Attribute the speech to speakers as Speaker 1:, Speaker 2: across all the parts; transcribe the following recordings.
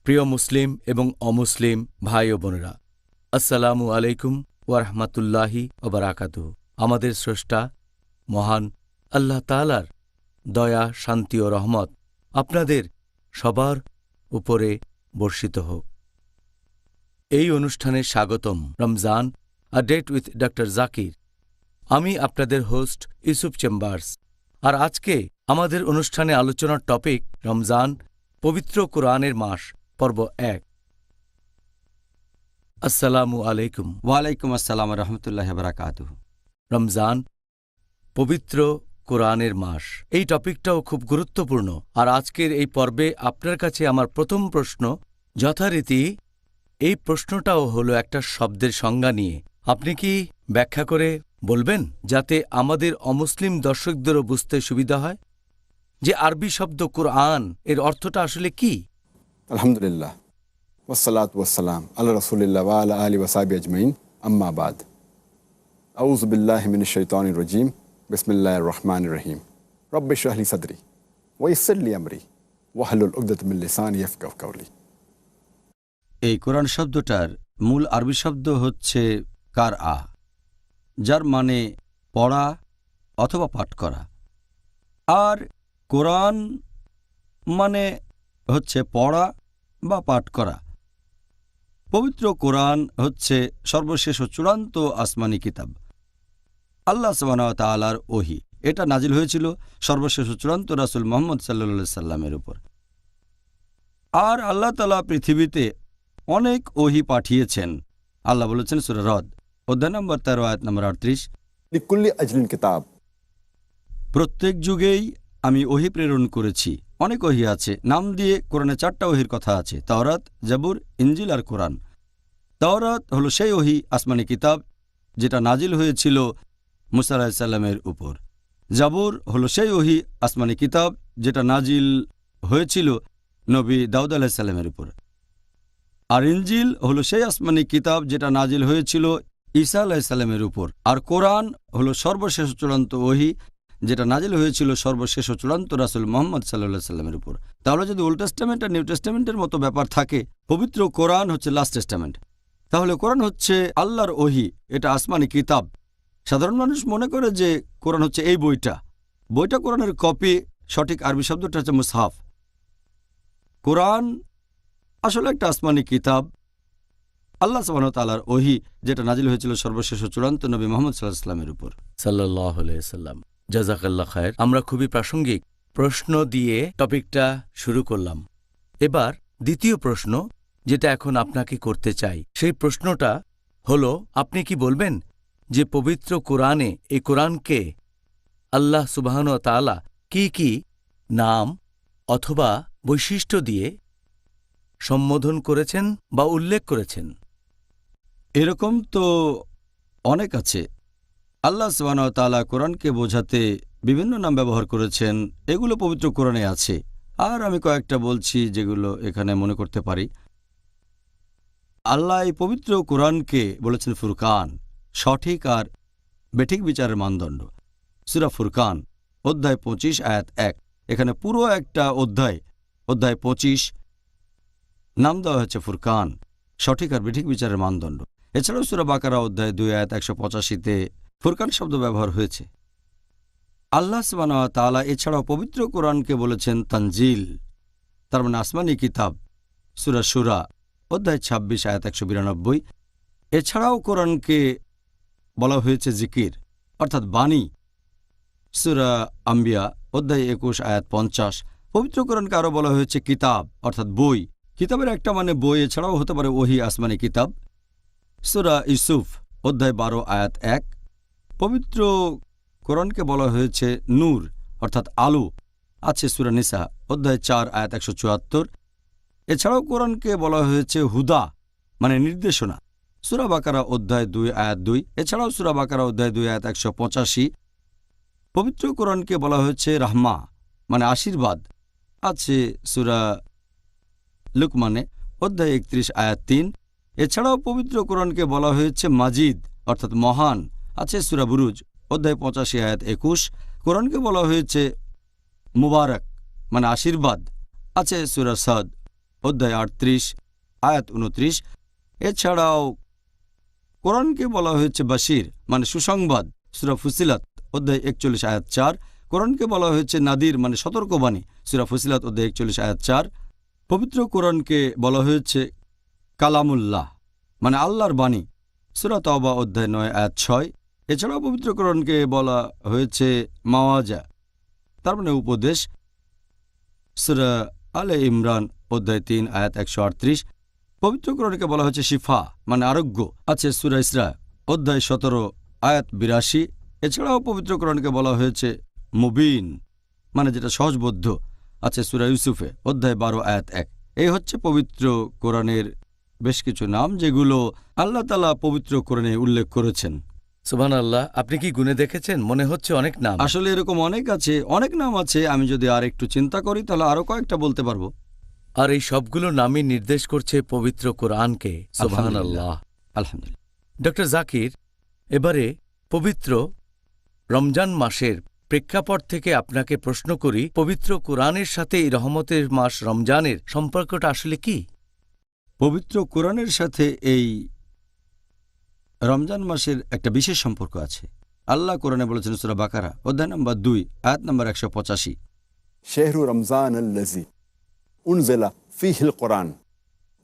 Speaker 1: প্রিয় মুসলিম এবং অমুসলিম ভাই ও বোনেরা, আসসালামু আলাইকুম ওয়া রাহমাতুল্লাহি ওয়া বারাকাতুহু। আমাদের স্রষ্টা মহান আল্লাহ তাআলার দয়া, শান্তি ও রহমত আপনাদের সবার উপরে বর্ষিত হোক। এই অনুষ্ঠানে স্বাগতম। Ramzan a date with doctor Zakir. আমি আপনাদের হোস্ট ইউসুফ চেম্বার্স। আর আজকে আমাদের অনুষ্ঠানে আলোচনার টপিক রমজান, পবিত্র কোরআনের মাস, পর্ব ১। আসসালামু আলাইকুম।
Speaker 2: ওয়ালাইকুম আসসালাম রহমতুল্লাহ বারাকাতুহু।
Speaker 1: রমজান, পবিত্র কোরআনের মাস, এই টপিকটাও খুব গুরুত্বপূর্ণ। আর আজকের এই পর্বে আপনার কাছে আমার প্রথম প্রশ্ন, যথারীতি এই প্রশ্নটাও হলো একটা শব্দের সংজ্ঞা নিয়ে। আপনি কি ব্যাখ্যা করে বলবেন, যাতে আমাদের অমুসলিম দর্শকদেরও বুঝতে সুবিধা হয় যে আরবি শব্দ কোরআন এর অর্থটা আসলে কি?
Speaker 3: আলহামদুলিল্লাহ, ওয়াসসালাতু ওয়াসসালাম আলা রাসূলিল্লাহ ওয়া আলা আলিহি ওয়া সাহবিহি আজমাইন, আম্মা বাদ। আউযু বিল্লাহি মিনাশ শাইতানির রাজীম, বিসমিল্লাহির রহমানির রহিম। রব্বি ইশরাহ লি সাদরি ওয়া ইয়াসসির লি আমরি ওয়াহলুল উকদাতাম মিন লিসানি ইয়াফকাহু কাওলি।
Speaker 2: এই কোরআন শব্দটার মূল আরবি শব্দ হচ্ছে কারআ, যার মানে পড়া অথবা পাঠ করা। আর কোরআন মানে হচ্ছে পড়া বা পাঠ করা। পবিত্র কোরআন হচ্ছে সর্বশেষ ও চূড়ান্ত আসমানি কিতাব, আল্লাহ সুবহানাহু ওয়া তাআলার ওহী। এটা নাজিল হয়েছিল সর্বশেষ ও চূড়ান্ত রাসূল মুহাম্মদ সাল্লাল্লাহু আলাইহি সাল্লামের উপর। আর আল্লাহ তাআলা পৃথিবীতে অনেক ওহী পাঠিয়েছেন। আল্লাহ বলেছেন সূরা রদ অধ্যায় নম্বর 13 আয়াত নম্বর 38,
Speaker 3: লিকুল্লি আজলিন কিতাব।
Speaker 2: প্রত্যেক যুগেই আমি ওহী প্রেরণ করেছি। অনেক ওহী আছে, নাম দিয়ে কোরআনে 4টা ওহীর কথা আছে: তাওরাত, জাবুর, ইনজিল আর কোরআন। তাওরাত হলো সেই ওহী, আসমানি কিতাব, যেটা নাজিল হয়েছিল মুসা আলাইহিস সালামের উপর। জাবুর হলো সেই ওহী, আসমানি কিতাব, যেটা নাজিল হয়েছিল নবী দাউদ আলাইহিস সালামের উপর। আর ইনজিল হলো সেই আসমানি কিতাব, যেটা নাজিল হয়েছিল ঈসা আলাইহিস সালামের উপর। আর কোরআন হলো সর্বশেষ চূড়ান্ত ওহী, যেটা নাজিল হয়েছিল সর্বশেষ ও চূড়ান্ত রাসূল মুহাম্মদ সাল্লাল্লাহু আলাইহি সাল্লামের উপর। তাহলে যদি ওল্ড টেস্টামেন্ট আর নিউ টেস্টামেন্টের মতো ব্যাপার থাকে, পবিত্র কোরআন হচ্ছে লাস্ট টেস্টামেন্ট। তাহলে কোরআন হচ্ছে আল্লাহর ওহী, এটা আসমানি কিতাব। সাধারণ মানুষ মনে করে যে কোরআন হচ্ছে এই বইটা কোরআনের কপি। সঠিক আরবি শব্দটা হচ্ছে মুসহাফ। কোরআন আসলে একটা আসমানি কিতাব, আল্লাহ সুবহানাহু ওয়া তাআলার ওহী, যেটা নাজিল হয়েছিল সর্বশেষ ও চূড়ান্ত নবী মুহাম্মদ সাল্লাল্লাহু আলাইহি সাল্লামের উপর।
Speaker 1: সাল্লাল্লাহু আলাইহি সাল্লাম। জাযাকাল্লাহ খায়ের। আমরা খুবই প্রাসঙ্গিক প্রশ্ন দিয়ে টপিকটা শুরু করলাম। এবার দ্বিতীয় প্রশ্ন, যেটা এখন আপনাকে করতে চাই, সেই প্রশ্নটা হলো, আপনি কি বলবেন যে পবিত্র কোরআনে, এই কোরআনকে আল্লাহ সুবহানাহু ওয়া তাআলা কি কি নাম অথবা বৈশিষ্ট্য দিয়ে সম্বোধন করেছেন বা উল্লেখ করেছেন?
Speaker 2: এরকম তো অনেক আছে। আল্লাহ সুবহানাহু ওয়া তাআলা কোরআনকে বোঝাতে বিভিন্ন নাম ব্যবহার করেছেন, এগুলো পবিত্র কোরআনে আছে। আর আমি কয়েকটা বলছি যেগুলো এখানে মনে করতে পারি। আল্লাহ এই পবিত্র কোরআনকে বলেছেন ফুরকান, সঠিক আর বেঠিক বিচারের মানদণ্ড। সূরা ফুরকান অধ্যায় 25 আয়াত 1। এখানে পুরো একটা অধ্যায় 25 নাম দেওয়া হয়েছে ফুরকান, সঠিক আর বেঠিক বিচারের মানদণ্ড। এছাড়াও সূরা বাকারা অধ্যায় 2 আয়াত 185-তে ফুরকান শব্দ ব্যবহার হয়েছে। আল্লাহ সুবহানাহু ওয়া তাআলা এছাড়াও পবিত্র কোরআনকে বলেছেন তানজিল, তার মানে আসমানি কিতাব। সূরা শুরা অধ্যায় 26 আয়াত 192। এছাড়াও কোরআনকে বলা হয়েছে জিকির, অর্থাৎ বাণী। সূরা আম্বিয়া অধ্যায় 21 আয়াত 50। পবিত্র কোরআনকে আরও বলা হয়েছে কিতাব, অর্থাৎ বই। কিতাবের একটা মানে বই, এছাড়াও হতে পারে ওহী, আসমানি কিতাব। সূরা ইউসুফ অধ্যায় 12 আয়াত 1। পবিত্র কোরআনকে বলা হয়েছে নূর, অর্থাৎ আলো, আছে সূরা নিসা অধ্যায় 4 আয়াত 174। এছাড়াও কোরআনকে বলা হয়েছে হুদা, মানে নির্দেশনা, সূরা বাকারা অধ্যায় 2 আয়াত 2। এছাড়াও সূরা বাকারা অধ্যায় 2 আয়াত 185। পবিত্র কোরআনকে বলা হয়েছে রাহমা, মানে আশীর্বাদ, আছে সূরা লুকমানে অধ্যায় 31 আয়াত 3। এছাড়াও পবিত্র কোরআনকে বলা হয়েছে মাজিদ, অর্থাৎ মহান, আছে সূরা বুরুজ অধ্যায় 85 আয়াত 21। কোরআনকে বলা হয়েছে মুবারক, মানে আশীর্বাদ, আছে সূরা সাদ অধ্যায় ৩৮ আয়াত ২৯। এছাড়াও কোরআনকে বলা হয়েছে বাশির মানে সুসংবাদ, সূরা ফুসিলাত অধ্যায় ৪১ আয়াত ৪। কোরআনকে বলা হয়েছে নাদির মানে সতর্কবাণী, সূরা ফুসিলাত অধ্যায় ৪১ আয়াত ৪। পবিত্র কোরআনকে বলা হয়েছে কালামুল্লাহ মানে আল্লাহর বাণী, সূরা তাওবা অধ্যায় ৯ আয়াত ৬। এছাড়াও পবিত্র কোরআনকে বলা হয়েছে মাওয়াজা তার মানে উপদেশ, সূরা আলে ইমরান অধ্যায় ৩ আয়াত ১৩৮। পবিত্র কোরআনকে বলা হয়েছে শিফা মানে আরোগ্য, আছে সূরা ইসরা অধ্যায় ১৭ আয়াত ৮২। এছাড়াও পবিত্র কোরআনকে বলা হয়েছে মুবিন মানে যেটা সহজবোধ্য, আছে সূরা ইউসুফে অধ্যায় ১২ আয়াত ১। এই হচ্ছে পবিত্র কোরআনের বেশ কিছু নাম যেগুলো আল্লাহ তাআলা পবিত্র কোরআনে উল্লেখ করেছেন।
Speaker 1: সুবহানাল্লাহ, আপনি কি গুণে দেখেছেন? মনে হচ্ছে অনেক নাম।
Speaker 2: আসলে এরকম অনেক নাম আছে। আমি যদি আর একটু চিন্তা করি তাহলে আরো কয়েকটা বলতে পারবো।
Speaker 1: আর এই সবগুলো নামই নির্দেশ করছে পবিত্র কোরআনকে। সুবহানাল্লাহ,
Speaker 2: আলহামদুলিল্লাহ।
Speaker 1: ডক্টর জাকির, এবারে পবিত্র রমজান মাসের প্রেক্ষাপট থেকে আপনাকে প্রশ্ন করি, পবিত্র কোরআনের সাথে এই রহমতের মাস রমজানের সম্পর্কটা আসলে কি?
Speaker 2: পবিত্র কোরআনের সাথে এই রমজান মাসের একটা বিশেষ সম্পর্ক আছে। আল্লাহ কোরআনে বলেছেন সূরা বাকারা অধ্যায় নম্বর ২ আয়াত নম্বর ১৮৫।
Speaker 3: শাহরু রমজান আল্লাযী উনজিলা ফীহিল কোরআন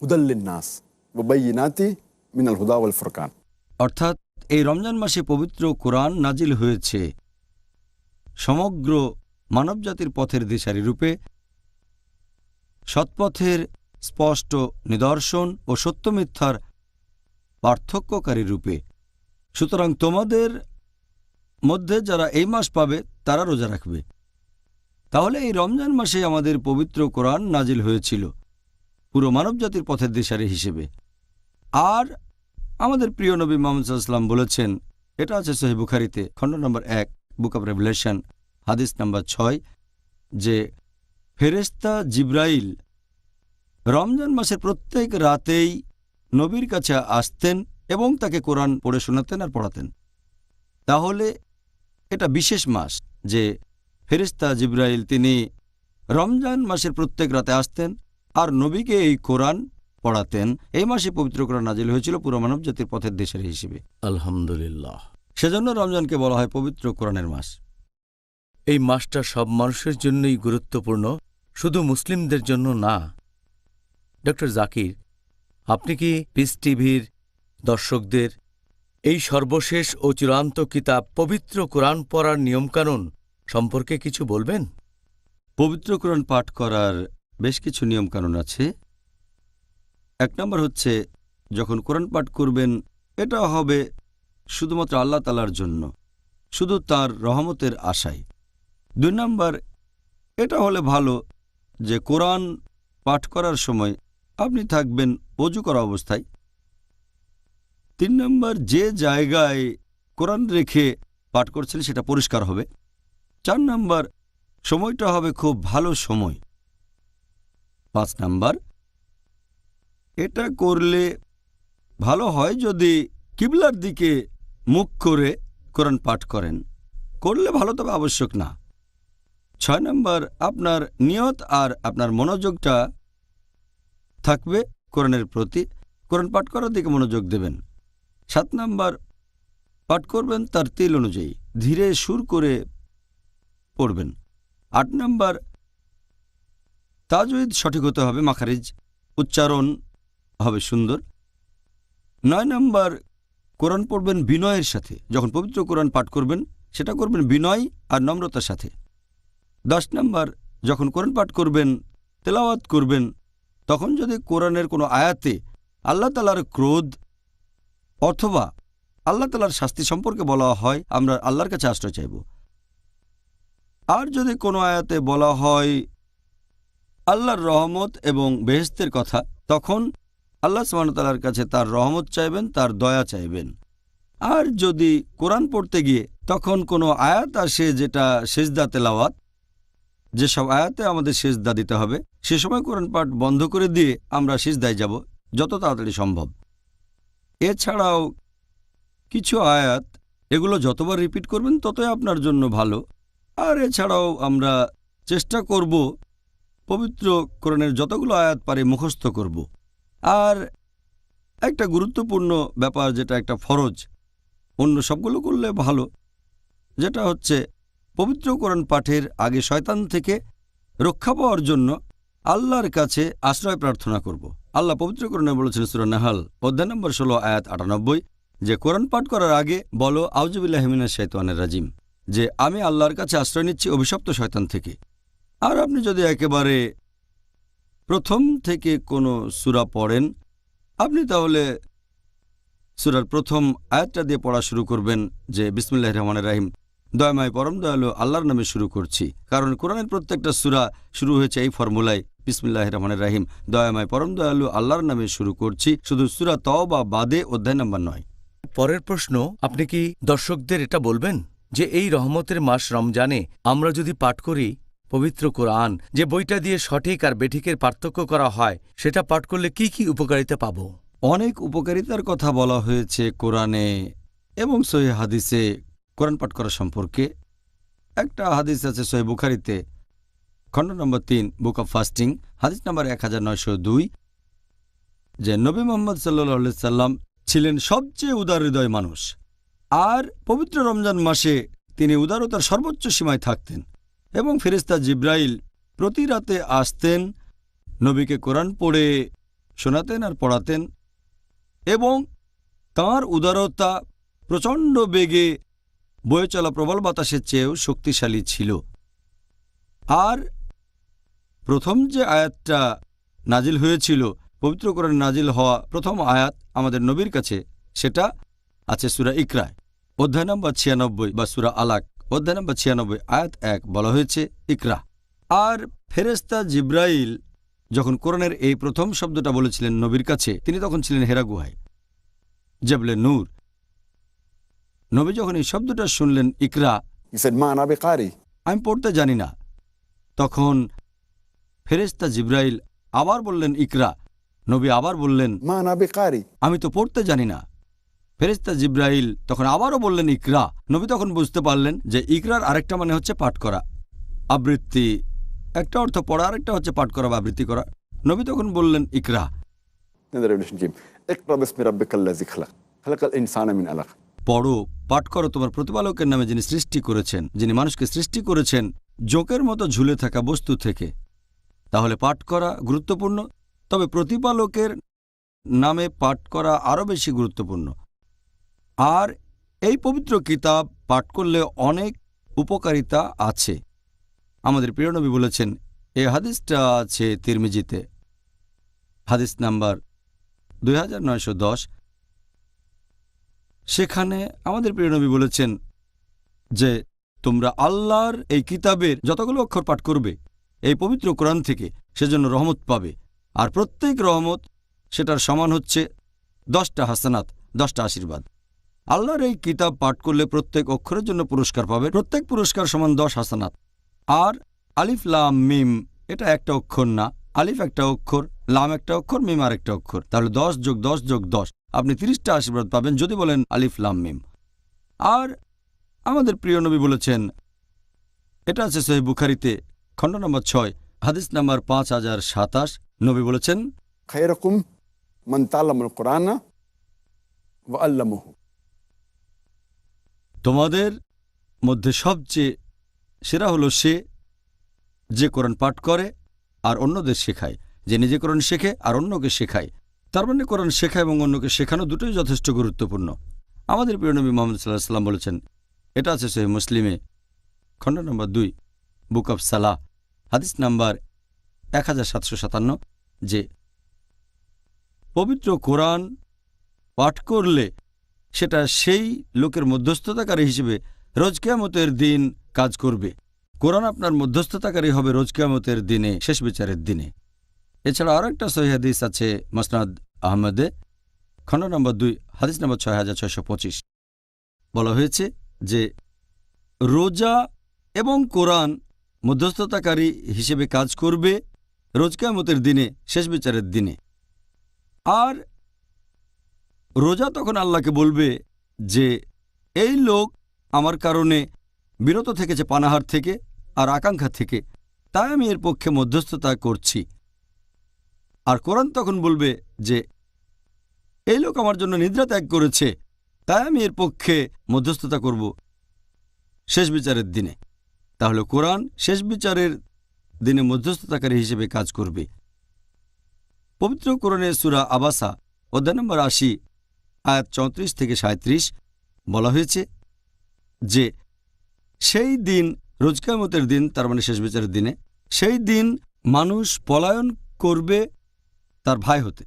Speaker 3: হুদাল লিন-নাস ওয়া বায়িনাতি মিনাল হুদা ওয়াল ফুরকান।
Speaker 2: অর্থাৎ এই রমজান মাসে পবিত্র কোরআন নাজিল হয়েছে সমগ্র মানবজাতির পথের দিশারি রূপে, সৎপথের স্পষ্ট নিদর্শন ও সত্য মিথ্যার পার্থক্যকারী রূপে। সুতরাং তোমাদের মধ্যে যারা এই মাস পাবে তারা রোজা রাখবে। তাহলে এই রমজান মাসে আমাদের পবিত্র কোরআন নাজিল হয়েছিল পুরো মানবজাতির পথের দিশারি হিসেবে। আর আমাদের প্রিয় নবী মুহাম্মদ সাল্লাল্লাহু আলাইহি ওয়াসাল্লাম বলেছেন, এটা আছে সহিহ বুখারীতে খণ্ড নম্বর ১ বুক অব রেভেলেশন হাদিস নম্বর ৬, যে ফেরেশতা জিবরাইল রমজান মাসের প্রত্যেক রাতেই নবীর কাছে আসতেন এবং তাকে কোরআন পড়ে শোনাতেন আর পড়াতেন। তাহলে এটা বিশেষ মাস যে ফেরেশতা জিবরাইল তিনি রমজান মাসের প্রত্যেক রাতে আসতেন আর নবীকে এই কোরআন পড়াতেন। এই মাসে পবিত্র কোরআন নাজিল হয়েছিল পুরো মানব জাতির পথের দিশারি হিসেবে।
Speaker 1: আলহামদুলিল্লাহ।
Speaker 2: সেজন্য রমজানকে বলা হয় পবিত্র কোরআনের মাস।
Speaker 1: এই মাসটা সব মানুষের জন্যই গুরুত্বপূর্ণ, শুধু মুসলিমদের জন্য না। ডক্টর জাকির, আপনি কি পিস টিভির দর্শকদের এই সর্বশেষ ও চূড়ান্ত কিতাব পবিত্র কোরআন পড়ার নিয়মকানুন সম্পর্কে কিছু বলবেন?
Speaker 2: পবিত্র কোরআন পাঠ করার বেশ কিছু নিয়মকানুন আছে। ১ নম্বর হচ্ছে, যখন কোরআন পাঠ করবেন এটা হবে শুধুমাত্র আল্লাহ তাআলার জন্য, শুধু তার রহমতের আশায়। ২ নম্বর, এটা হলে ভালো যে কোরআন পাঠ করার সময় আপনি থাকবেন ওযু করা অবস্থায়। ৩ নম্বর, যে জায়গায় কোরআন রেখে পাঠ করছেন সেটা পরিষ্কার হবে। ৪ নম্বর, সময়টা হবে খুব ভালো সময়। ৫ নম্বর, এটা করলে ভালো হয় যদি কিবলার দিকে মুখ করে কোরআন পাঠ করেন, করলে ভালো তবে আবশ্যক না। ৬ নম্বর, আপনার নিয়ত আর আপনার মনোযোগটা থাকবে কোরআনের প্রতি, কোরআন পাঠ করার দিকে মনোযোগ দেবেন। ৭ নম্বর, পাঠ করবেন তার তিল অনুযায়ী, ধীরে সুর করে পড়বেন। ৮ নম্বর, তাজউইদ সঠিক হতে হবে, মাখারিজ উচ্চারণ হবে সুন্দর। ৯ নম্বর, কোরআন পড়বেন বিনয়ের সাথে। যখন পবিত্র কোরআন পাঠ করবেন সেটা করবেন বিনয় আর নম্রতার সাথে। ১০ নম্বর, যখন কোরআন পাঠ করবেন তেলাওয়াত করবেন তখন যদি কোরআনের কোনো আয়াতে আল্লাহ তাআলার ক্রোধ অথবা আল্লাহ তাআলার শাস্তি সম্পর্কে বলা হয়, আমরা আল্লাহর কাছে আশ্রয় চাইব। আর যদি কোনো আয়াতে বলা হয় আল্লাহর রহমত এবং বেহেশতের কথা, তখন আল্লাহ সুবহানাহু ওয়া তাআলার কাছে তার রহমত চাইবেন, তার দয়া চাইবেন। আর যদি কোরআন পড়তে গিয়ে তখন কোনো আয়াত আসে যেটা সেজদা তেলাওয়াত, যেসব আয়াতে আমাদের সেজদা দিতে হবে, সে সময় কোরআন পাঠ বন্ধ করে দিয়ে আমরা সিজদায় যাব যত তাড়াতাড়ি সম্ভব। এছাড়াও কিছু আয়াত, এগুলো যতবার রিপিট করবেন ততই আপনার জন্য ভালো। আর এছাড়াও আমরা চেষ্টা করব পবিত্র কোরআনের যতগুলো আয়াত পারি মুখস্থ করব। আর একটা গুরুত্বপূর্ণ ব্যাপার, যেটা একটা ফরজ, অন্য সবগুলো করলে ভালো, যেটা হচ্ছে পবিত্র কোরআন পাঠের আগে শয়তান থেকে রক্ষা পাওয়ার জন্য আল্লাহর কাছে আশ্রয় প্রার্থনা করব। আল্লাহ পবিত্র কোরআনে বলেছেন সূরা নাহল অধ্যায় নম্বর 16 আয়াত 98 যে কোরআন পাঠ করার আগে বলো আউযুবিল্লাহি মিনাশ শাইতানির রাজিম, যে আমি আল্লাহর কাছে আশ্রয় নিচ্ছি অভিশপ্ত শয়তান থেকে। আর আপনি যদি একেবারে প্রথম থেকে কোনো সূরা পড়েন, আপনি তাহলে সূরার প্রথম আয়াতটা দিয়ে পড়া শুরু করবেন যে বিসমিল্লাহির রহমানির রহিম, দয়াময় পরম দয়ালু আল্লাহর নামে শুরু করছি। কারণ কোরআনের প্রত্যেকটা সূরা শুরু হয়েছে এই ফর্মুলায়, বিসমিল্লাহির রহমানির রহিম, দয়াময় পরম দয়ালু আল্লাহর নামে শুরু করছি, শুধু সূরা তওবা বাদে অধ্যায় নম্বর 9।
Speaker 1: পরের প্রশ্ন, আপনি কি দর্শকদের এটা বলবেন যে এই রহমতের মাস রমজানে আমরা যদি পাঠ করি পবিত্র কোরআন, যে বইটা দিয়ে সঠিক আর বেঠিকের পার্থক্য করা হয়, সেটা পাঠ করলে কি কি উপকারিতা পাব?
Speaker 2: অনেক উপকারিতার কথা বলা হয়েছে কোরআনে এবং সহিহ হাদিসে কোরআন পাঠ করা সম্পর্কে। একটা হাদিস আছে সহিহ বুখারীতে, খণ্ড নম্বর 3, বুক অব ফাস্টিং, হাদিস নম্বর 1902, যে নবী মুহাম্মদ সাল্লাল্লাহু আলাইহি সাল্লাম ছিলেন সবচেয়ে উদার হৃদয় মানুষ, আর পবিত্র রমজান মাসে তিনি উদারতার সর্বোচ্চ সীমায় থাকতেন এবং ফেরেশতা জিব্রাইল প্রতি রাতে আসতেন, নবীকে কোরআন পড়ে শোনাতেন আর পড়াতেন, এবং তাঁর উদারতা প্রচণ্ড বেগে বয়ে চলা প্রবল বাতাসের চেয়েও শক্তিশালী ছিল। আর প্রথম যে আয়াতটা নাজিল হয়েছিল, পবিত্র কোরআন নাজিল হওয়া প্রথম আয়াত আমাদের নবীর কাছে, সেটা আছে সূরা ইকরা অধ্যায় নম্বর 96 বা সূরা আলাক অধ্যায় নম্বর 96 আয়াত 1, বলা হয়েছে ইকরা। আর ফেরেশতা জিব্রাইল যখন কোরআনের এই প্রথম শব্দটা বলেছিলেন নবীর কাছে, তিনি তখন ছিলেন হেরা গুহায়, জাবলে নূর। নবী যখন এই শব্দটা শুনলেন ইকরা,
Speaker 3: He said, "Ma ana biqari."
Speaker 2: আমি পড়তে জানি না, তখন ফেরেশতা জিব্রাইল আবার বললেন ইকরা, নবী আবার বললেন
Speaker 3: "Ma ana biqari."
Speaker 2: আমি তো পড়তে জানি না। ফেরেশতা জিব্রাইল তখন আবারও বললেন ইকরা, নবী তখন বুঝতে পারলেন যে ইকরার আরেকটা মানে হচ্ছে পাঠ করা, আবৃত্তি। একটা অর্থ পড়া, আরেকটা হচ্ছে পাঠ করা বা আবৃত্তি করা। নবী তখন বললেন ইকরা,
Speaker 3: Then the revelation came. "Iqra bismi rabbikal ladzi khalaq. Khalaqal insana min alaq."
Speaker 2: পড়ো, পাঠ করো তোমার প্রতিপালকের নামে, যিনি সৃষ্টি করেছেন, যিনি মানুষকে সৃষ্টি করেছেন জোকের মতো ঝুলে থাকা বস্তু থেকে। তাহলে পাঠ করা গুরুত্বপূর্ণ, তবে প্রতিপালকের নামে পাঠ করা আরও বেশি গুরুত্বপূর্ণ। আর এই পবিত্র কিতাব পাঠ করলে অনেক উপকারিতা আছে। আমাদের প্রিয় নবী বলেছেন, এই হাদিসটা আছে তিরমিজিতে, হাদিস নাম্বার 2910। সেখানে আমাদের প্রিয় নবী বলেছেন যে তোমরা আল্লাহর এই কিতাবের যতগুলো অক্ষর পাঠ করবে এই পবিত্র কোরআন থেকে, সেজন্য রহমত পাবে। আর প্রত্যেক রহমত সেটার সমান হচ্ছে 10টা হাসানাত, 10টা আশীর্বাদ। আল্লাহর এই কিতাব পাঠ করলে প্রত্যেক অক্ষরের জন্য পুরস্কার পাবে, প্রত্যেক পুরস্কার সমান 10 হাসানাত। আর আলিফ লাম মিম, এটা একটা অক্ষর না, আলিফ একটা অক্ষর, লাম একটা অক্ষর, মিম আর একটা অক্ষর, তাহলে 10 যোগ 10 যোগ 10, আপনি 30টা আশীর্বাদ পাবেন যদি বলেন আলিফ লাম মিম। আর আমাদের প্রিয় নবী বলেছেন, এটা আছে সহিহ বুখারীতে, খণ্ড নম্বর 6, হাদিস নাম্বার 5027, নবী বলেছেন,
Speaker 3: "Khayrukum man ta'allama al-Qur'ana wa 'allamahu."
Speaker 2: তোমাদের মধ্যে সবচেয়ে সেরা হলো সে যে কোরআন পাঠ করে আর অন্যদের শেখায়, যে নিজে কোরআন শেখে আর অন্যকে শেখায়। তার মানে কোরআন শেখা এবং অন্যকে শেখানো দুটোই যথেষ্ট গুরুত্বপূর্ণ। আমাদের প্রিয় নবী মুহাম্মদ সাল্লাল্লাহু আলাইহি সাল্লাম বলেছেন, এটা আছে সহিহ মুসলিমে, খণ্ড নম্বর 2, বুক অব সালাহ, হাদিস নাম্বার 1757, যে পবিত্র কোরআন পাঠ করলে সেটা সেই লোকের মধ্যস্থতাকারী হিসেবে রোজ কিয়ামতের দিন কাজ করবে। কোরআন আপনার মধ্যস্থতাকারী হবে রোজ কিয়ামতের দিনে, শেষ বিচারের দিনে। এছাড়া আরও একটা সহিহ হাদিস আছে মুসনাদ আহমদে, খণ্ড নম্বর 2, হাদিস নম্বর 6625, বলা হয়েছে যে রোজা এবং কোরআন মধ্যস্থতাকারী হিসেবে কাজ করবে রোজ কিয়ামতের দিনে, শেষ বিচারের দিনে। আর রোজা তখন আল্লাহকে বলবে যে এই লোক আমার কারণে বিরত থেকেছে পানাহার থেকে আর আকাঙ্ক্ষা থেকে, তাই আমি এর পক্ষে মধ্যস্থতা করছি। আর কোরআন তখন বলবে যে এই লোক আমার জন্য নিদ্রা ত্যাগ করেছে, তাই আমি এর পক্ষে মধ্যস্থতা করব শেষ বিচারের দিনে। তাহলে কোরআন শেষ বিচারের দিনে মধ্যস্থতাকারী হিসেবে কাজ করবে। পবিত্র কোরআনে সূরা আবাসা অধ্যায় নম্বর ৮০ আয়াত ৩৪ থেকে ৩৭ বলা হয়েছে যে সেই দিন, রোজ কিয়ামতের দিন, তার মানে শেষ বিচারের দিনে, সেই দিন মানুষ পলায়ন করবে তার ভাই হতে।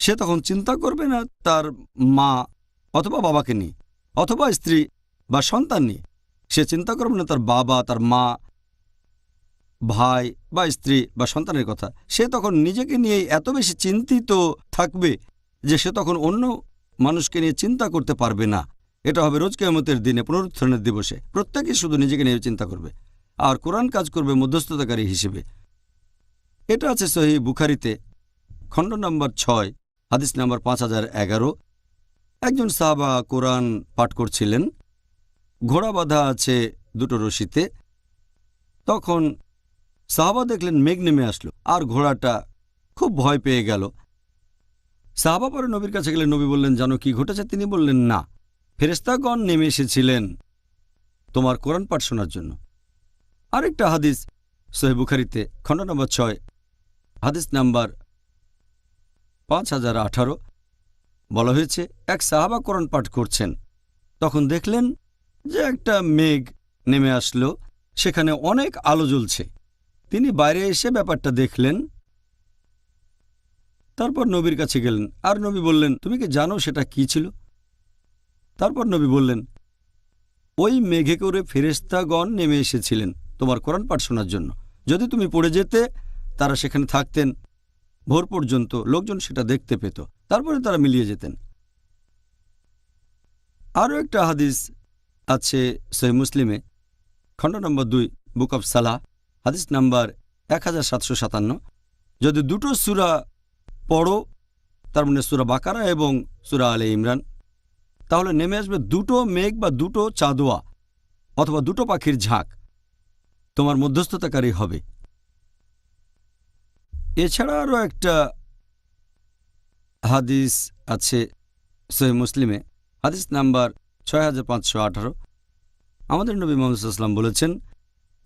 Speaker 2: সে তখন চিন্তা করবে না তার মা অথবা বাবাকে নিয়ে, অথবা স্ত্রী বা সন্তান নিয়ে। সে চিন্তা করবে না তার বাবা, তার মা, ভাই বা স্ত্রী বা সন্তানের কথা। সে তখন নিজেকে নিয়ে এত বেশি চিন্তিত থাকবে যে সে তখন অন্য মানুষকে নিয়ে চিন্তা করতে পারবে না। এটা হবে রোজ কিয়ামতের দিনে, পুনরুত্থানের দিবসে। প্রত্যেকেই শুধু নিজেকে নিয়ে চিন্তা করবে, আর কোরআন কাজ করবে মধ্যস্থতাকারী হিসেবে। এটা আছে সহিহ বুখারীতে খণ্ড নম্বর 6 হাদিস নম্বর 5011। একজন সাহাবা কোরআন পাঠ করছিলেন, ঘোড়া বাঁধা আছে দুটো রশিতে। তখন সাহাবা দেখলেন মেঘ নেমে আসলো আর ঘোড়াটা খুব ভয় পেয়ে গেল। সাহাবা পরে নবীর কাছে গেলেন। নবী বললেন, জানো কি ঘটেছে? তিনি বললেন, না, ফেরেশতাগণ নেমে এসেছিলেন তোমার কোরআন পাঠ শোনার জন্য। আরেকটা হাদিস সহিহ বুখারীতে খণ্ড নম্বর 6 হাদিস নাম্বার 5018 বলা হয়েছে, এক সাহাবা কোরআন পাঠ করছেন, তখন দেখলেন যে একটা মেঘ নেমে আসলো, সেখানে অনেক আলো জ্বলছে। তিনি বাইরে এসে ব্যাপারটা দেখলেন, তারপর নবীর কাছে গেলেন। আর নবী বললেন, তুমি কি জানো সেটা কি ছিল? তারপর নবী বললেন, ওই মেঘে করে ফেরেশতাগণ নেমে এসেছিলেন তোমার কোরআন পাঠ শোনার জন্য। যদি তুমি পড়ে যেতে, তারা সেখানে থাকতেন ভোর পর্যন্ত, লোকজন সেটা দেখতে পেত, তারপরে তারা মিলিয়ে যেতেন। আরও একটা হাদিস আছে সহিহ মুসলিমে খণ্ড নম্বর 2 বুক অব সালাহ হাদিস নাম্বার 1757। যদি দুটো সূরা পড়ো, তার মানে সূরা বাকারা এবং সূরা আলে ইমরান, তাহলে নেমে আসবে দুটো মেঘ বা দুটো চাঁদোয়া অথবা দুটো পাখির ঝাঁক, তোমার মধ্যস্থতাকারী হবে। এছাড়া আরও একটা হাদিস আছে সহিহ মুসলিমে হাদিস নাম্বার 6518। আমাদের নবী মুহাম্মদ সাল্লাল্লাহু আলাইহি ওয়াসাল্লাম বলেছেন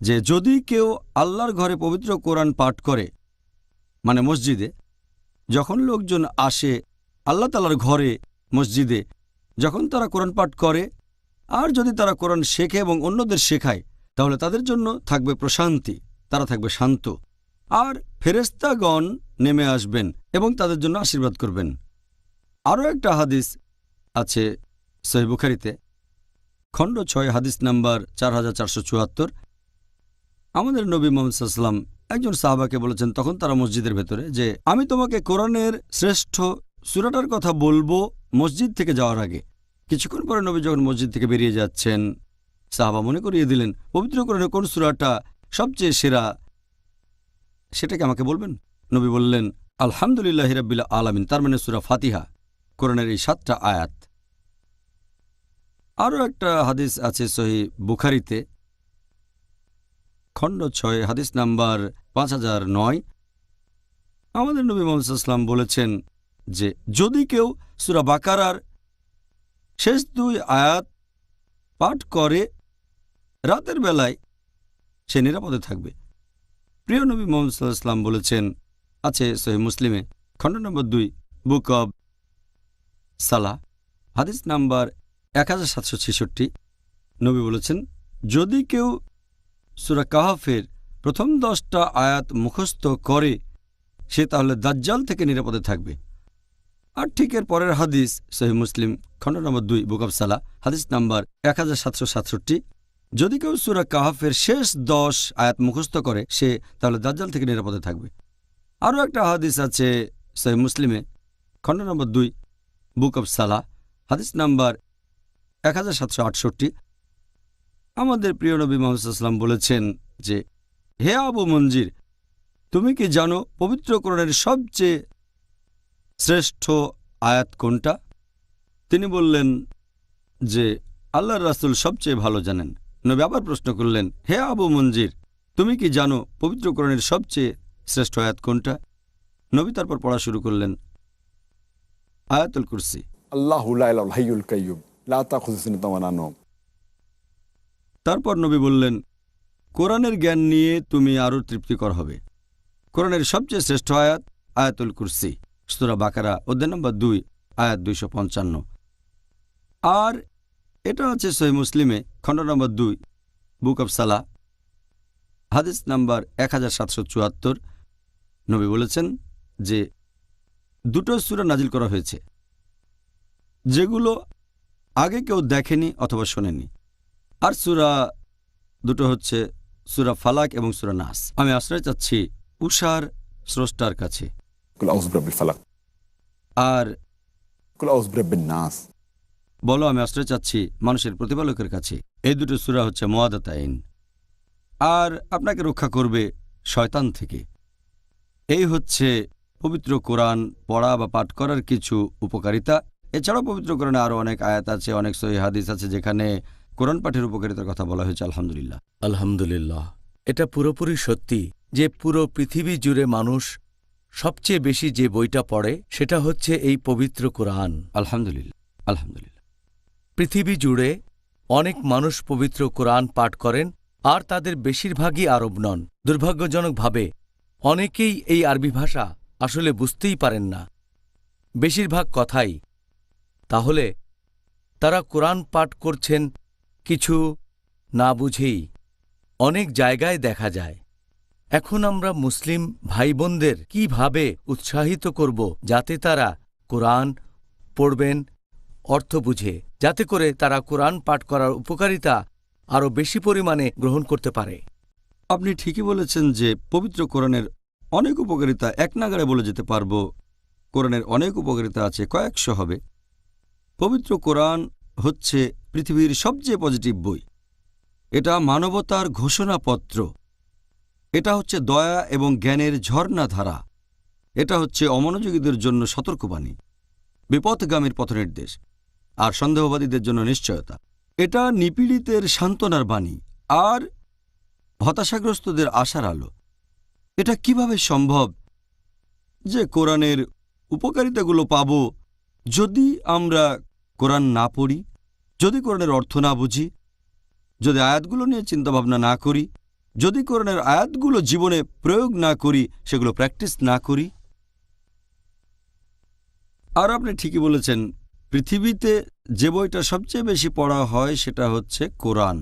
Speaker 2: যে যদি কেউ আল্লাহর ঘরে পবিত্র কোরআন পাঠ করে, মানে মসজিদে, যখন লোকজন আসে আল্লাহ তাআলার ঘরে মসজিদে, যখন তারা কোরআন পাঠ করে, আর যদি তারা কোরআন শেখে এবং অন্যদের শেখায়, তাহলে তাদের জন্য থাকবে প্রশান্তি, তারা থাকবে শান্ত, আর ফেরেশতাগণ নেমে আসবেন এবং তাদের জন্য আশীর্বাদ করবেন। আরও একটা হাদিস আছে সহিহ বুখারীতে খণ্ড 6 হাদিস নাম্বার 4474। আমাদের নবী মুহাম্মদ সাল্লাল্লাহু আলাইহি ওয়াসাল্লাম একজন সাহাবাকে বলেছেন, তখন তারা মসজিদের ভেতরে, যে আমি তোমাকে কোরআনের শ্রেষ্ঠ সূরাটার কথা বলবো মসজিদ থেকে যাওয়ার আগে। কিছুক্ষণ পরে নবী যখন মসজিদ থেকে বেরিয়ে যাচ্ছেন, সাহাবা মনে করিয়ে দিলেন, পবিত্র কোরআনের কোন সূরাটা সবচেয়ে সেরা, সেটাকে আমাকে বলবেন। নবী বললেন, আলহামদুলিল্লাহি রাব্বিল আলামিন, তার মানে সূরা ফাতিহা, কোরআনের এই 7টা আয়াত। আরও একটা হাদিস আছে সহিহ বুখারীতে খণ্ড 6 হাদিস নাম্বার 5009। আমাদের নবী মুহাম্মদ সাল্লাল্লাহু আলাইহি ওয়াসাল্লাম বলেছেন যে যদি কেউ সূরা বাকারার শেষ 2 আয়াত পাঠ করে রাতের বেলায়, সে নিরাপদে থাকবে। প্রিয় নবী মুহাম্মদ সাল্লাল্লাহু আলাইহি ওয়াসাল্লাম বলেছেন, আছে সহিহ মুসলিমে খণ্ড নম্বর 2 বুক অব সালাহ হাদিস নাম্বার 1766। নবী বলেছেন, যদি কেউ সূরা কাহফের প্রথম 10টা আয়াত মুখস্থ করে, সে তাহলে দাজ্জাল থেকে নিরাপদে থাকবে। আর ঠিক এর পরের হাদিস সহিহ মুসলিম খণ্ড নম্বর 2 বুক অব সালাহ হাদিস নাম্বার 1767। যদি কেউ সূরা কাহফের শেষ 10 আয়াত মুখস্থ করে, সে তাহলে দাজ্জাল থেকে নিরাপদে থাকবে। আরও একটা হাদিস আছে সহিহ মুসলিমে খণ্ড নম্বর 2 বুক অব সালাহ হাদিস নাম্বার 1768। আমাদের প্রিয় নবী মুহাম্মদ সাল্লাল্লাহু আলাইহি ওয়াসাল্লাম বলেছেন যে, হে আবু মনজির, তুমি কি জানো পবিত্র কোরআনের সবচেয়ে শ্রেষ্ঠ আয়াত কোনটা? তিনি বললেন যে আল্লাহর রাসূল সবচেয়ে ভালো জানেন। নবী আবার প্রশ্ন করলেন, হে আবু মঞ্জির, তুমি কি জানো পবিত্র কোরআনের সবচেয়ে শ্রেষ্ঠ আয়াত কোনটা? নবী তারপর পড়া শুরু করলেন আয়াতুল কুরসি।
Speaker 3: আল্লাহু লা ইলাহা ইল্লাল হাইয়ুল কাইয়্যুম লা তাখুযুহু সিনাতুন ওয়া লা নাওম।
Speaker 2: তারপর নবী বললেন, কোরআনের জ্ঞান নিয়ে তুমি আরও তৃপ্তিকর হবে। কোরআনের সবচেয়ে শ্রেষ্ঠ আয়াত আয়াতুল কুরসি, সূরা বাকারা অধ্যায় নম্বর 2 আয়াত 255। আর এটা আছে সহিহ মুসলিমে খণ্ড নম্বর 2 বুক অব সালাহ হাদিস নাম্বার 1774। নবী বলেছেন যে দুটো সূরা নাজিল করা হয়েছে যেগুলো আগে কেউ দেখেনি অথবা শোনেনি। আর সূরা দুটো হচ্ছে সূরা ফালাক এবং সূরা নাস। আমি আশ্রয় চাচ্ছি উষার স্রষ্টার কাছে।
Speaker 3: কুল আউযু বিরাব্বিল ফালাক,
Speaker 2: আর
Speaker 3: কুল আউযু বিরাব্বিন নাস।
Speaker 2: বলো আমি আশ্রয় চাচ্ছি মানুষের প্রতিপালকের কাছে। এই দুটো সূরা হচ্ছে মুআদাতাইন, আর আপনাকে রক্ষা করবে শয়তান থেকে। এই হচ্ছে পবিত্র কোরআন পড়া বা পাঠ করার কিছু উপকারিতা। এছাড়াও পবিত্র কোরআনে আরও অনেক আয়াত আছে, অনেক সহিহ হাদিস আছে যেখানে কোরআন পাঠের উপকারিতার কথা বলা হয়েছে। আলহামদুলিল্লাহ।
Speaker 1: আলহামদুলিল্লাহ, এটা পুরোপুরি সত্যি যে পুরো পৃথিবী জুড়ে মানুষ সবচেয়ে বেশি যে বইটা পড়ে সেটা হচ্ছে এই পবিত্র কোরআন।
Speaker 2: আলহামদুলিল্লাহ, আলহামদুলিল্লাহ।
Speaker 1: পৃথিবী জুড়ে অনেক মানুষ পবিত্র কোরআন পাঠ করেন, আর তাদের বেশিরভাগই আরব নন। দুর্ভাগ্যজনকভাবে অনেকেই এই আরবি ভাষা আসলে বুঝতেই পারেন না বেশিরভাগ কথাই। তাহলে তারা কোরআন পাঠ করছেন কিছু না বুঝেই। অনেক জায়গায় দেখা যায়। এখন আমরা মুসলিম ভাই বোনদের কিভাবে উৎসাহিত করব যাতে তারা কোরআন পড়বেন অর্থ বুঝে, যাতে করে তারা কোরআন পাঠ করার উপকারিতা আরও বেশি পরিমাণে গ্রহণ করতে পারে?
Speaker 2: আপনি ঠিকই বলেছেন যে পবিত্র কোরআনের অনেক উপকারিতা এক নাগাড়ে বলে যেতে পারবো। কোরআনের অনেক উপকারিতা আছে, কয়েকশো হবে। পবিত্র কোরআন হচ্ছে পৃথিবীর সবচেয়ে পজিটিভ বই। এটা মানবতার ঘোষণাপত্র। এটা হচ্ছে দয়া এবং জ্ঞানের ঝর্ণাধারা। এটা হচ্ছে অমনোযোগীদের জন্য সতর্কবাণী, বিপথগামীর পথনির্দেশ, আর সন্দেহবাদীদের জন্য নিশ্চয়তা। এটা নিপীড়িতের সান্ত্বনার বাণী আর হতাশাগ্রস্তদের আশার আলো। এটা কিভাবে সম্ভব যে কোরআনের উপকারিতাগুলো পাব যদি আমরা কোরআন না পড়ি, যদি কোরআনের অর্থ না বুঝি, যদি আয়াতগুলো নিয়ে চিন্তাভাবনা না করি, যদি কোরআনের আয়াতগুলো জীবনে প্রয়োগ না করি, সেগুলো প্র্যাকটিস না করি? আর আপনি ঠিকই বলেছেন, পৃথিবীতে যে বইটা সবচেয়ে বেশি পড়া হয় সেটা হচ্ছে কোরআন।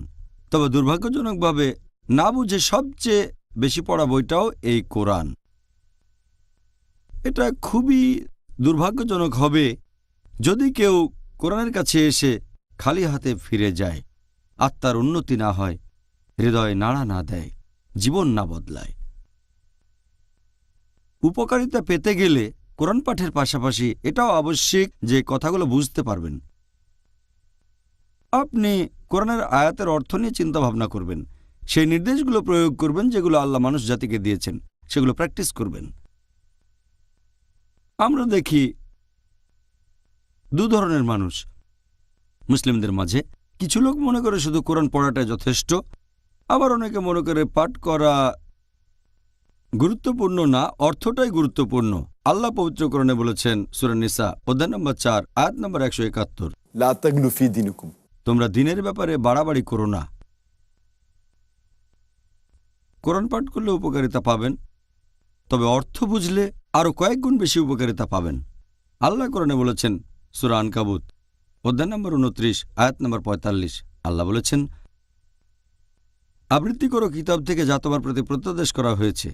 Speaker 2: তবে দুর্ভাগ্যজনকভাবে না বুঝে সবচেয়ে বেশি পড়া বইটাও এই কোরআন। এটা খুবই দুর্ভাগ্যজনক হবে যদি কেউ কোরআনের কাছে এসে খালি হাতে ফিরে যায়, আত্মার উন্নতি না হয়, হৃদয় নাড়া না দেয়, জীবন না বদলায়। উপকারিতা পেতে গেলে কোরআন পাঠের পাশাপাশি এটাও আবশ্যিক যে কথাগুলো বুঝতে পারবেন। আপনি কোরআনের আয়াতের অর্থ নিয়ে চিন্তাভাবনা করবেন, সেই নির্দেশগুলো প্রয়োগ করবেন যেগুলো আল্লাহ মানুষ জাতিকে দিয়েছেন, সেগুলো প্র্যাকটিস করবেন। আমরা দেখি দু ধরনের মানুষ মুসলিমদের মাঝে। কিছু লোক মনে করে শুধু কোরআন পড়াটাই যথেষ্ট, আবার অনেকে মনে করে পাঠ করা গুরুত্বপূর্ণ না, অর্থটাই গুরুত্বপূর্ণ। আল্লাহ পবিত্র কোরআনে বলেছেন সূরা নিসা অধ্যায় নম্বর 4 আয়াত নম্বর 171,
Speaker 3: লা তাগলু ফি দীনিকুম।
Speaker 2: তোমরা দিনের ব্যাপারে বাড়াবাড়ি করো না। কোরআন পাঠ করলে উপকারিতা পাবেন, তবে অর্থ বুঝলে আরও কয়েক গুণ বেশি উপকারিতা পাবেন। আল্লাহ কোরআনে বলেছেন সূরা আনকাবুত অধ্যায় নম্বর 29 আয়াত নম্বর 45, আল্লাহ বলেছেন, আবৃত্তি করো কিতাব থেকে যা তোমার প্রতি প্রত্যাদেশ করা হয়েছে।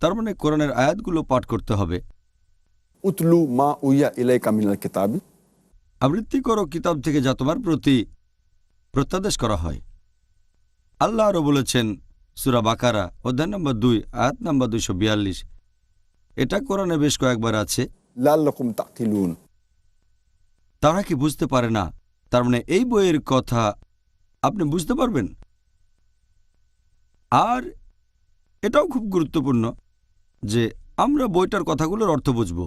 Speaker 2: তার মানে কোরআনের আয়াতগুলো পাঠ করতে হবে।
Speaker 3: উতলু মা উইয়া ইলাইকা মিনাল কিতাবি।
Speaker 2: আবৃত্তি করো কিতাব থেকে যা তোমার প্রতি প্রত্যাদেশ করা হয়। আল্লাহ আরও বলেছেন সূরা বাকারা অধ্যায় নম্বর 2 আয়াত নম্বর 242, এটা কোরআনে বেশ কয়েকবার আছে।
Speaker 3: লাল্লাকুম তাকিলুন।
Speaker 2: তারা কি বুঝতে পারে না? তার মানে এই বইয়ের কথা আপনি বুঝতে পারবেন। আর এটাও খুব গুরুত্বপূর্ণ যে আমরা বইটার কথাগুলোর অর্থ বুঝব,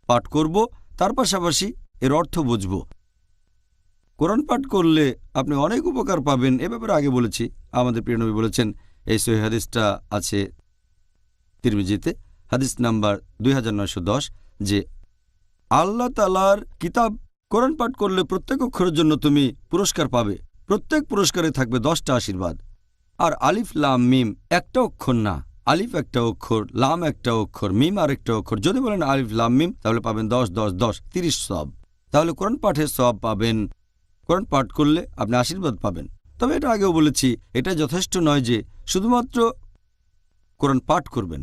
Speaker 2: পাঠ করব, তার পাশাপাশি এর অর্থ বুঝব। কোরআন পাঠ করলে আপনি অনেক উপকার পাবেন, এ ব্যাপারে আগে বলেছি। আমাদের প্রিয় নবী বলেছেন, এই সহিহ হাদিসটা আছে তিরমিজিতে, হাদিস নাম্বার 2910, যে আল্লাহ তাআলার কিতাব কোরআন পাঠ করলে প্রত্যেক অক্ষরের জন্য তুমি পুরস্কার পাবে। প্রত্যেক পুরস্কারে থাকবে 10টা আশীর্বাদ। আর আলিফ লাম মিম একটা অক্ষর না, আলিফ একটা অক্ষর, লাম একটা অক্ষর, মিম আর একটা অক্ষর। যদি বলেন আলিফ লাম মিম, তাহলে পাবেন 10 10 10 30 সওয়াব। তাহলে কোরআন পাঠের সওয়াব পাবেন। কোরআন পাঠ করলে আপনি আশীর্বাদ পাবেন। তবে এটা আগেও বলেছি, এটা যথেষ্ট নয় যে শুধুমাত্র কোরআন পাঠ করবেন।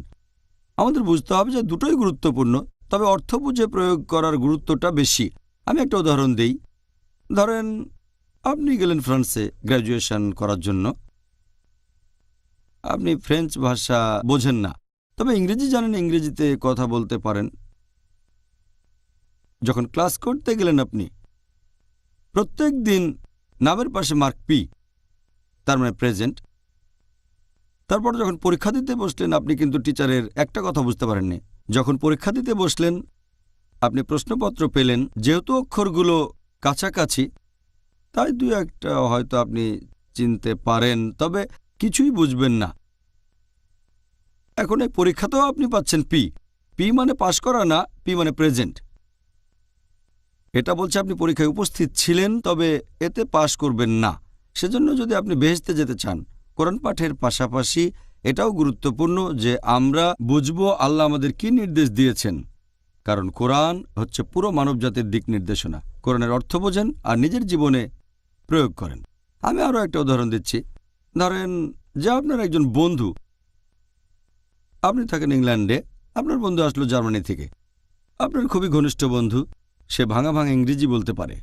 Speaker 2: আমাদের বুঝতে হবে যে দুটোই গুরুত্বপূর্ণ, তবে অর্থ বুঝে প্রয়োগ করার গুরুত্বটা বেশি। আমি একটা উদাহরণ দিই। ধরেন আপনি গেলেন ফ্রান্সে গ্র্যাজুয়েশন করার জন্য। আপনি ফ্রেঞ্চ ভাষা বোঝেন না, তবে ইংরেজি জানেন, ইংরেজিতে কথা বলতে পারেন। যখন ক্লাস করতে গেলেন আপনি, প্রত্যেক দিন নামের পাশে মার্ক পি, তার মানে প্রেজেন্ট। তারপর যখন পরীক্ষা দিতে বসলেন, আপনি কিন্তু টিচারের একটা কথা বুঝতে পারেননি। যখন পরীক্ষা দিতে বসলেন, আপনি প্রশ্নপত্র পেলেন। যেহেতু অক্ষরগুলো কাছাকাছি, তাই দু একটা হয়তো আপনি চিনতে পারেন, তবে কিছুই বুঝবেন না। এখন এই পরীক্ষাতেও আপনি পাচ্ছেন পি। পি মানে পাশ করা না, পি মানে প্রেজেন্ট। এটা বলছে আপনি পরীক্ষায় উপস্থিত ছিলেন, তবে এতে পাশ করবেন না। সেজন্য যদি আপনি বেহেশতে যেতে চান, কোরআন পাঠের পাশাপাশি এটাও গুরুত্বপূর্ণ যে আমরা বুঝব আল্লাহ আমাদের কি নির্দেশ দিয়েছেন। কারণ কোরআন হচ্ছে পুরো মানবজাতির দিক নির্দেশনা। কোরআনের অর্থ বোঝেন আর নিজের জীবনে প্রয়োগ করেন। আমি আরও একটা উদাহরণ দিচ্ছি। ধরেন যে আপনার একজন বন্ধু, আপনি থাকেন ইংল্যান্ডে, আপনার বন্ধু আসলো জার্মানি থেকে। আপনার খুবই ঘনিষ্ঠ বন্ধু, সে ভাঙা ভাঙা ইংরেজি বলতে পারে।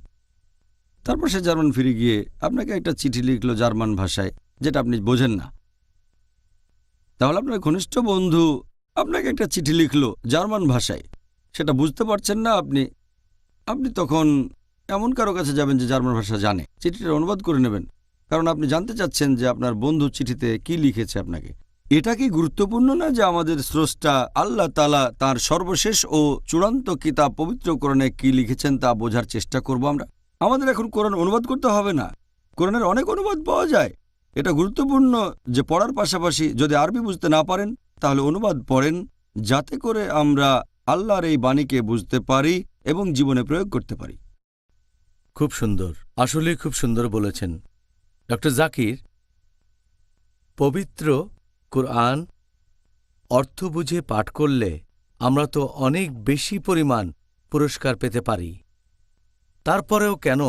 Speaker 2: তারপর সে জার্মান ফিরে গিয়ে আপনাকে একটা চিঠি লিখলো জার্মান ভাষায়, যেটা আপনি বোঝেন না। তাহলে আপনার ঘনিষ্ঠ বন্ধু আপনাকে একটা চিঠি লিখলো জার্মান ভাষায়, সেটা বুঝতে পারছেন না আপনি তখন এমন কারো কাছে যাবেন যে জার্মান ভাষা জানে, চিঠিটার অনুবাদ করে নেবেন, কারণ আপনি জানতে চাচ্ছেন যে আপনার বন্ধু চিঠিতে কি লিখেছে আপনাকে। এটা কি গুরুত্বপূর্ণ না যে আমাদের স্রষ্টা আল্লাহ তাআলা তার সর্বশেষ ও চূড়ান্ত কিতাব পবিত্র কোরআনে কি লিখেছেন তা বোঝার চেষ্টা করব আমরা? আমাদের এখন কোরআন অনুবাদ করতে হবে না, কোরআনের অনেক অনুবাদ পাওয়া যায়। এটা গুরুত্বপূর্ণ যে পড়ার পাশাপাশি যদি আরবি বুঝতে না পারেন, তাহলে অনুবাদ পড়েন, যাতে করে আমরা আল্লাহর এই বাণীকে বুঝতে পারি এবং জীবনে প্রয়োগ করতে পারি।
Speaker 1: খুব সুন্দর, আসলে খুব সুন্দর বলেছেন ডক্টর জাকির। পবিত্র কুরআন অর্থ বুঝে পাঠ করলে আমরা তো অনেক বেশি পরিমাণ পুরস্কার পেতে পারি। তারপরেও কেন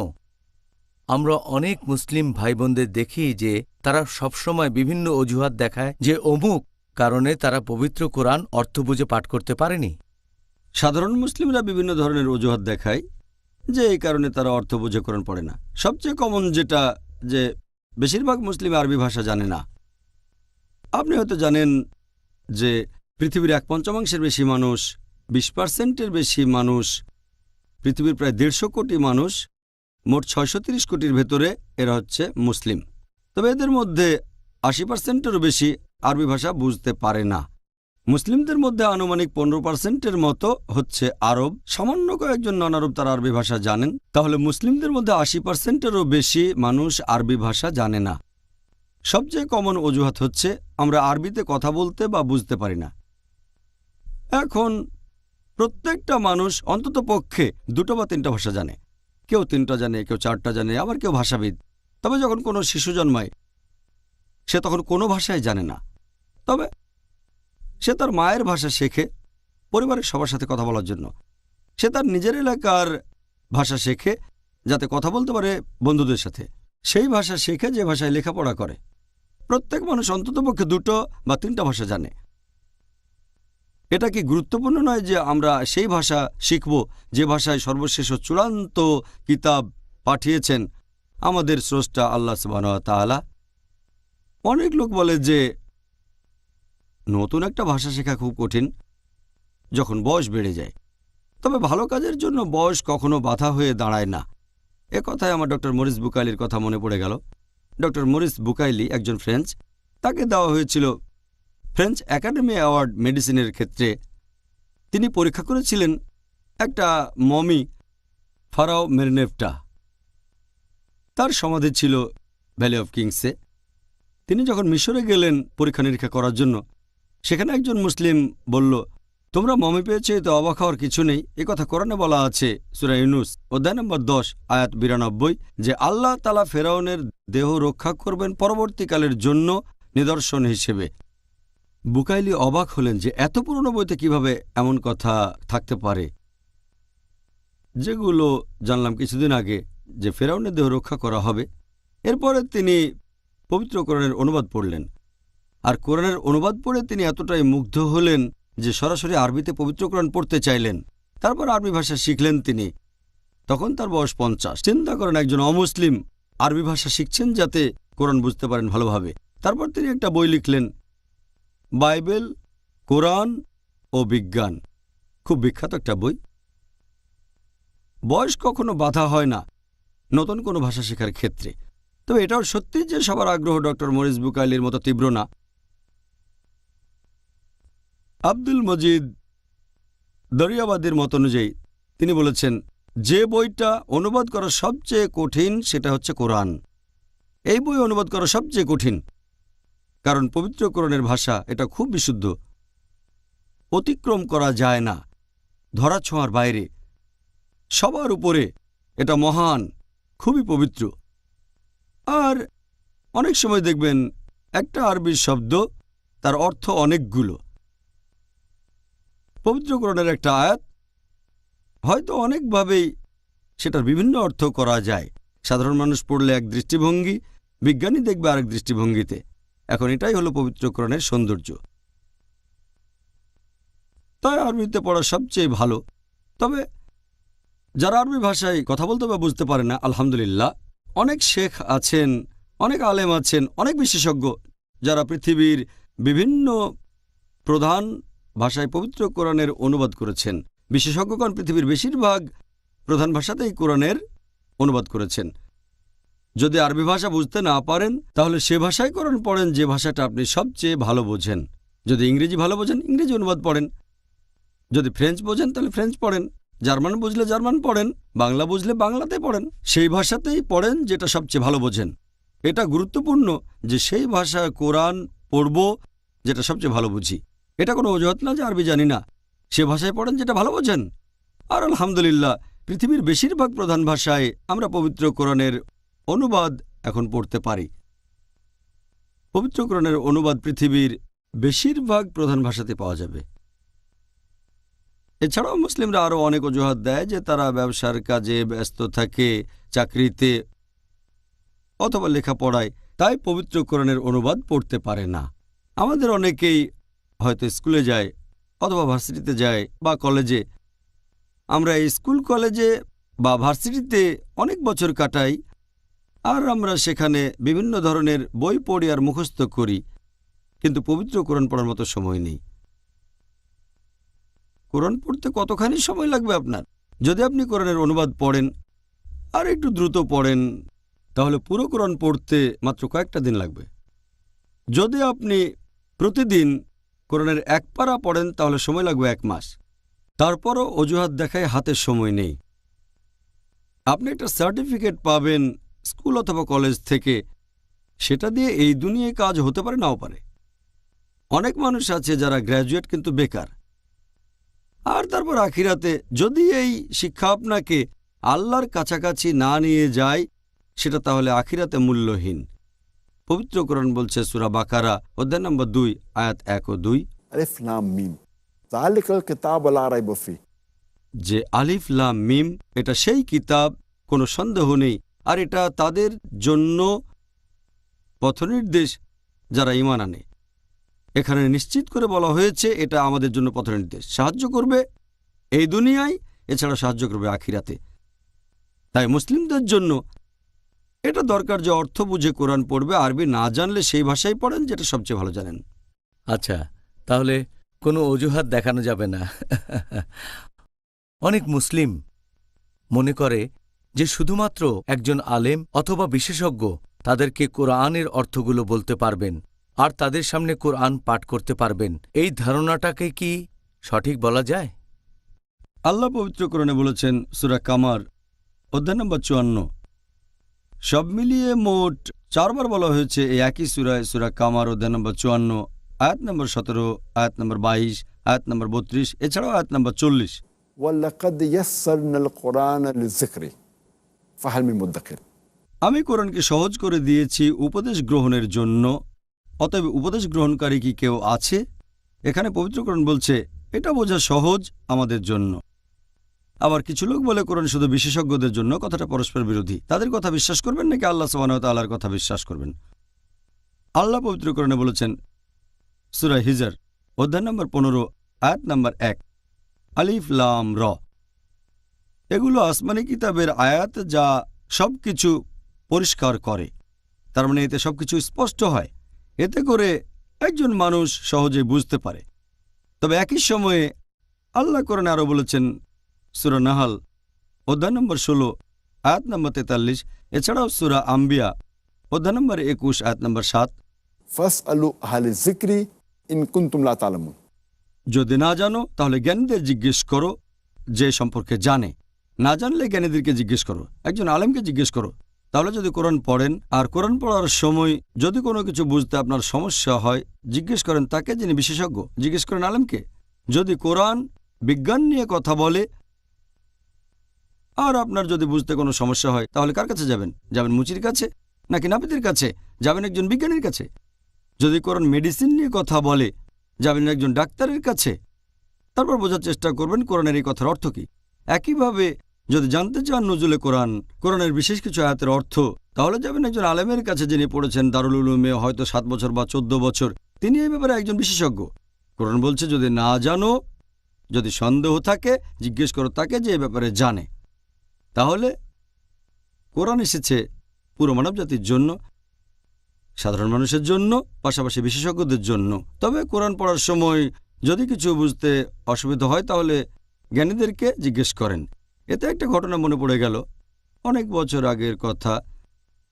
Speaker 1: আমরা অনেক মুসলিম ভাইবোনদের দেখি যে তারা সবসময় বিভিন্ন অজুহাত দেখায় যে অমুক কারণে তারা পবিত্র কোরআন অর্থ বুঝে পাঠ করতে পারেনি।
Speaker 2: সাধারণ মুসলিমরা বিভিন্ন ধরনের অজুহাত দেখায় যে এই কারণে তারা অর্থ বুঝে কোরআন পড়ে না। সবচেয়ে কমন যেটা, যে বেশিরভাগ মুসলিম আরবি ভাষা জানে না। আপনি হয়তো জানেন যে পৃথিবীর 1/5 বেশি মানুষ, 20%-এর বেশি মানুষ, পৃথিবীর প্রায় 150 কোটি মানুষ, মোট 630 কোটির ভেতরে এরা হচ্ছে মুসলিম। তবে এদের মধ্যে 80%-এরও বেশি আরবি ভাষা বুঝতে পারে না। মুসলিমদের মধ্যে আনুমানিক 15%-এর মতো হচ্ছে আরব, সামান্য কয়েকজন নন আরব তারা আরবি ভাষা জানেন। তাহলে মুসলিমদের মধ্যে 80%-এরও বেশি মানুষ আরবি ভাষা জানে না। সবচেয়ে কমন অজুহাত হচ্ছে আমরা আরবিতে কথা বলতে বা বুঝতে পারি না। এখন প্রত্যেকটা মানুষ অন্তত পক্ষে 2 বা 3টা ভাষা জানে। কেউ 3টা জানে, কেউ 4টা জানে, আবার কেউ ভাষাবিদ। তবে যখন কোনো শিশু জন্মায়, সে তখন কোনো ভাষাই জানে না। তবে সে তার মায়ের ভাষা শেখে পরিবারের সবার সাথে কথা বলার জন্য। সে তার নিজের এলাকার ভাষা শেখে যাতে কথা বলতে পারে বন্ধুদের সাথে। সেই ভাষা শেখে যে ভাষায় লেখাপড়া করে। প্রত্যেক মানুষ অন্ততপক্ষে 2 বা 3টা ভাষা জানে। এটা কি গুরুত্বপূর্ণ নয় যে আমরা সেই ভাষা শিখব যে ভাষায় সর্বশেষ ও চূড়ান্ত কিতাব পাঠিয়েছেন আমাদের স্রষ্টা আল্লাহ সুবহানাহু ওয়া তাআলা? অনেক লোক বলে যে নতুন একটা ভাষা শেখা খুব কঠিন যখন বয়স বেড়ে যায়। তবে ভালো কাজের জন্য বয়স কখনো বাধা হয়ে দাঁড়ায় না। এ কথায় আমার ডক্টর মরিস বুকাইলির কথা মনে পড়ে গেল। ডক্টর মরিস বুকাইলি একজন ফ্রেঞ্চ। তাকে দেওয়া হয়েছিল ফ্রেঞ্চ একাডেমি অ্যাওয়ার্ড মেডিসিনের ক্ষেত্রে। তিনি পরীক্ষা করেছিলেন একটা মমি, ফারাও মেরনেফটা। তার সমাধি ছিল ভ্যালি অফ কিংসে। তিনি যখন মিশরে গেলেন পরীক্ষা নিরীক্ষা করার জন্য, সেখানে একজন মুসলিম বলল, তোমরা মমি পেয়েছে, এতে অবাক হওয়ার কিছু নেই। কথা কোরআনে বলা আছে সূরা ইউনূস অধ্যায় নম্বর 10 আয়াত 92 যে আল্লাহ তাআলা ফেরাউনের দেহ রক্ষা করবেন পরবর্তীকালের জন্য নিদর্শন হিসেবে। বুকাইলি অবাক হলেন যে এত পুরনো বইতে কিভাবে এমন কথা থাকতে পারে, যেগুলো জানলাম কিছুদিন আগে যে ফেরাউনের দেহ রক্ষা করা হবে। এরপরে তিনি পবিত্র কোরআনের অনুবাদ পড়লেন, আর কোরআনের অনুবাদ পড়ে তিনি এতটাই মুগ্ধ হলেন যে সরাসরি আরবিতে পবিত্র কোরআন পড়তে চাইলেন। তারপর আরবি ভাষা শিখলেন তিনি। তখন তার বয়স 50। চিন্তা করেন, একজন অমুসলিম আরবি ভাষা শিখছেন যাতে কোরআন বুঝতে পারেন ভালোভাবে। তারপর তিনি একটা বই লিখলেন, বাইবেল, কোরআন ও বিজ্ঞান। খুব বিখ্যাত একটা বই। বয়স কখনো বাধা হয় না নতুন কোনো ভাষা শেখার ক্ষেত্রে। তবে এটাও সত্যি যে সবার আগ্রহ ডক্টর মরিস বুকাইলির মতো তীব্র না। আব্দুল মজিদ দরিয়াবাদীর মত অনুযায়ী তিনি বলেছেন, যে বইটা অনুবাদ করা সবচেয়ে কঠিন সেটা হচ্ছে কোরআন। এই বই অনুবাদ করা সবচেয়ে কঠিন, কারণ পবিত্র কোরআনের ভাষা এটা খুব বিশুদ্ধ, অতিক্রম করা যায় না, ধরাছোঁয়ার বাইরে, সবার উপরে। এটা মহান, খুবই পবিত্র। আর অনেক সময় দেখবেন একটা আরবি শব্দ তার অর্থ অনেকগুলো। পবিত্র কোরআনের একটা আয়াত হয়তো অনেকভাবেই সেটার বিভিন্ন অর্থ করা যায়। সাধারণ মানুষ পড়লে এক দৃষ্টিভঙ্গি, বিজ্ঞানী দেখবে আরেক দৃষ্টিভঙ্গিতে। এখন এটাই হলো পবিত্র কোরআনের সৌন্দর্য। তাই আরবিতে পড়া সবচেয়ে ভালো। তবে যারা আরবি ভাষায় কথা বলতে বা বুঝতে পারে না, আলহামদুলিল্লাহ অনেক শেখ আছেন, অনেক আলেম আছেন, অনেক বিশেষজ্ঞ যারা পৃথিবীর বিভিন্ন প্রধান ভাষায় পবিত্র কোরআনের অনুবাদ করেছেন। বিশেষজ্ঞগণ পৃথিবীর বেশিরভাগ প্রধান ভাষাতেই কোরআনের অনুবাদ করেছেন। যদি আরবি ভাষা বুঝতে না পারেন তাহলে সে ভাষায় কোরআন পড়েন যে ভাষাটা আপনি সবচেয়ে ভালো বোঝেন। যদি ইংরেজি ভালো বোঝেন ইংরেজি অনুবাদ পড়েন, যদি ফ্রেঞ্চ বোঝেন তাহলে ফ্রেঞ্চ পড়েন, জার্মান বুঝলে জার্মান পড়েন, বাংলা বুঝলে বাংলাতে পড়েন। সেই ভাষাতেই পড়েন যেটা সবচেয়ে ভালো বোঝেন। এটা গুরুত্বপূর্ণ যে সেই ভাষায় কোরআন পড়ব যেটা সবচেয়ে ভালো বুঝি। এটা কোনো অজুহাত না যে আরবি জানি না, সে ভাষায় পড়েন যেটা ভালো বোঝেন। আর আলহামদুলিল্লাহ পৃথিবীর বেশিরভাগ প্রধান ভাষায় আমরা পবিত্র কোরআনের অনুবাদ এখন পড়তে পারি। পবিত্র কোরআনের অনুবাদ পৃথিবীর বেশিরভাগ প্রধান ভাষাতে পাওয়া যাবে। এছাড়াও মুসলিমরা আরও অনেক অজুহাত দেয় যে তারা ব্যবসার কাজে ব্যস্ত থাকে, চাকরিতে অথবা লেখাপড়ায়, তাই পবিত্র কোরআনের অনুবাদ পড়তে পারে না। আমাদের অনেকেই হয়তো স্কুলে যায় অথবা ভার্সিটিতে যায় বা কলেজে। আমরা এই স্কুল কলেজে বা ভার্সিটিতে অনেক বছর কাটাই, আর আমরা সেখানে বিভিন্ন ধরনের বই পড়ি আর মুখস্থ করি, কিন্তু পবিত্র কোরআন পড়ার মতো সময় নেই। কোরআন পড়তে কতখানি সময় লাগবে আপনার? যদি আপনি কোরআনের অনুবাদ পড়েন আর একটু দ্রুত পড়েন তাহলে পুরো কোরআন পড়তে মাত্র কয়েকটা দিন লাগবে। যদি আপনি প্রতিদিন কোরআনের এক পারা পড়েন তাহলে সময় লাগবে 1 মাস। তারপরও অজুহাত দেখায় হাতে সময় নেই। আপনি একটা সার্টিফিকেট পাবেন স্কুল অথবা কলেজ থেকে, সেটা দিয়ে এই দুনিয়ায় কাজ হতে পারে নাও পারে। অনেক মানুষ আছে যারা গ্র্যাজুয়েট কিন্তু বেকার। আর তারপর আখিরাতে যদি এই শিক্ষা আপনাকে আল্লাহর কাছাকাছি না নিয়ে যায় সেটা তাহলে আখিরাতে মূল্যহীন। পবিত্র কোরআন বলছে সূরা বাকারা অধ্যায় নম্বর 2 আয়াত 1 ও 2,
Speaker 3: আলিফ লাম মিম যালিকাল কিতাবু লা রাইবা ফি,
Speaker 2: যে আলিফ লাম মিম এটা সেই কিতাব, কোনো সন্দেহ নেই, আর এটা তাদের জন্য পথনির্দেশ যারা ঈমান আনে। এখানে নিশ্চিত করে বলা হয়েছে এটা আমাদের জন্য পথনির্দেশ, সাহায্য করবে এই দুনিয়ায়, এছাড়া সাহায্য করবে আখিরাতে। তাই মুসলিমদের জন্য এটা দরকার যে অর্থ বুঝে কোরআন পড়বে। আরবি না জানলে সেই ভাষায় পড়েন যেটা সবচেয়ে ভালো জানেন।
Speaker 1: আচ্ছা, তাহলে কোনো অজুহাত দেখানো যাবে না। অনেক মুসলিম মনে করে যে শুধুমাত্র একজন আলেম অথবা বিশেষজ্ঞ তাদেরকে কোরআনের অর্থগুলো বলতে পারবেন আর তাদের সামনে কোরআন পাঠ করতে পারবেন। এই ধারণাটাকে কি সঠিক বলা যায়?
Speaker 2: আল্লাহ পবিত্র কোরআনে বলেছেন সূরা কামার অধ্যায় নম্বর 54, সব মিলিয়ে মোট 4 বার বলা হয়েছে এই একই সূরায়, সূরা কামার অধ্যায় নম্বর 54, আয়াত নম্বর 17, আয়াত নম্বর 22, আয়াত নম্বর 32, এছাড়াও আয়াত নম্বর 40।
Speaker 3: ওয়ালাকাদ ইয়াসসারনাল কুরআন লিযিকরি ফাহাল মিন মুদ্দাকির।
Speaker 2: আমি কোরআনকে সহজ করে দিয়েছি উপদেশ গ্রহণের জন্য, অতএব উপদেশ গ্রহণকারী কি কেউ আছে? এখানে পবিত্র কোরআন বলছে এটা বোঝা সহজ আমাদের জন্য। আবার কিছু লোক বলে কোরআন শুধু বিশেষজ্ঞদের জন্য। কথাটা পরস্পর বিরোধী। তাদের কথা বিশ্বাস করবেন নাকি আল্লাহ সুবহানাহু ওয়া তাআলার কথা বিশ্বাস করবেন? আল্লাহ পবিত্র কোরআনে বলেছেন সূরা হিজর অধ্যায় নম্বর 15, আয়াত নম্বর 1, আলিফ লাম র। এগুলো আসমানি কিতাবের আয়াত যা সবকিছু পরিষ্কার করে। তার মানে এতে সবকিছু স্পষ্ট হয়। এতে করে একজন মানুষ সহজে বুঝতে পারে। তবে একই সময়ে আল্লাহ কোরআনে আরও বলেছেন সূরা নাহাল অধ্যায় নম্বর 16, আয়াত নম্বর 43, এছাড়াও সূরা আম্বিয়া অধ্যায় নম্বর 21, আয়াত নম্বর 7,
Speaker 3: ফাসআলু আহলা যিকরি ইন কুনতুম লা তা'লামুন।
Speaker 2: যদি না জানো তাহলে জ্ঞানীদের জিজ্ঞেস করো যে সম্পর্কে জানে। না জানলে জ্ঞানীদেরকে জিজ্ঞেস করো, একজন আলেমকে জিজ্ঞেস করো। তাহলে যদি কোরআন পড়েন আর কোরআন পড়ার সময় যদি কোনো কিছু বুঝতে আপনার সমস্যা হয়, জিজ্ঞেস করেন তাকে যিনি বিশেষজ্ঞ, জিজ্ঞেস করেন আলেমকে। যদি কোরআন বিজ্ঞান নিয়ে কথা বলে আর আপনার যদি বুঝতে কোনো সমস্যা হয়, তাহলে কার কাছে যাবেন? যাবেন মুচির কাছে নাকি নাপিতের কাছে? যাবেন একজন বিজ্ঞানীর কাছে। যদি কোরআন মেডিসিন নিয়ে কথা বলে, যাবেন একজন ডাক্তারের কাছে। তারপর বোঝার চেষ্টা করবেন কোরআনের এই কথার অর্থ কী। একইভাবে যদি জানতে চান নজুলে কোরআনের বিশেষ কিছু আয়াতের অর্থ, তাহলে যাবেন একজন আলেমের কাছে যিনি পড়েছেন দারুল উলুমে হয়তো 7 বছর বা 14 বছর। তিনি এই ব্যাপারে একজন বিশেষজ্ঞ। কোরআন বলছে যদি না জানো, যদি সন্দেহ থাকে, জিজ্ঞেস করো তাকে যে এই ব্যাপারে জানে। তাহলে কোরআন এসেছে পুরো মানবজাতির জন্য, সাধারণ মানুষের জন্য, পাশাপাশি বিশেষজ্ঞদের জন্য। তবে কোরআন পড়ার সময় যদি কিছু বুঝতে অসুবিধা হয় তাহলে জ্ঞানীদেরকে জিজ্ঞেস করেন। এতে একটা ঘটনা মনে পড়ে গেল। অনেক বছর আগের কথা,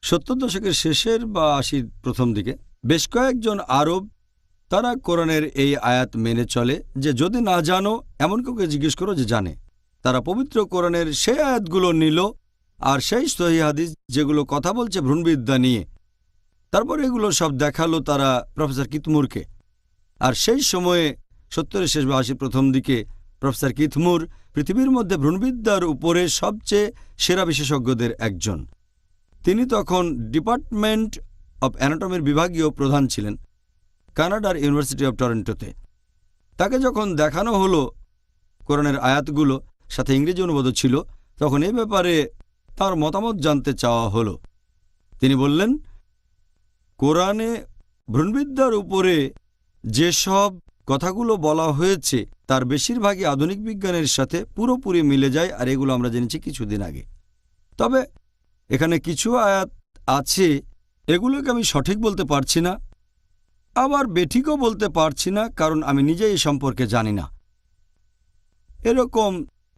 Speaker 2: 70 দশকের শেষের বা 80 প্রথম দিকে বেশ কয়েকজন আরব তারা কোরআনের এই আয়াত মেনে চলে যে যদি না জানো এমন কাউকে জিজ্ঞেস করো যে জানে। তারা পবিত্র কোরআনের সেই আয়াতগুলো নিল আর সেই সহিহ হাদিস যেগুলো কথা বলছে ভ্রূণবিদ্যা নিয়ে, তারপর এগুলো সব দেখালো তারা প্রফেসর কিথমুরকে। আর সেই সময়ে 70-এর শেষ বা 80 প্রথম দিকে প্রফেসর কিথমুর পৃথিবীর মধ্যে ভ্রূণবিদ্যার উপরে সবচেয়ে সেরা বিশেষজ্ঞদের একজন। তিনি তখন ডিপার্টমেন্ট অব অ্যানাটমির বিভাগীয় প্রধান ছিলেন কানাডার ইউনিভার্সিটি অব টরন্টোতে। তাকে যখন দেখানো হলো কোরআনের আয়াতগুলো, সাথে ইংরেজি অনুবাদও ছিল, তখন এই ব্যাপারে তার মতামত জানতে চাওয়া হলো। তিনি বললেন কোরআনে ভ্রূণবিদ্যার উপরে যেসব কথাগুলো বলা হয়েছে তার বেশিরভাগই আধুনিক বিজ্ঞানের সাথে পুরোপুরি মিলে যায়, আর এগুলো আমরা জেনেছি কিছুদিন আগে। তবে এখানে কিছু আয়াত আছে এগুলোকে আমি সঠিক বলতে পারছি না, আবার বেঠিকও বলতে পারছি না, কারণ আমি নিজেই এই সম্পর্কে জানি না। এরকম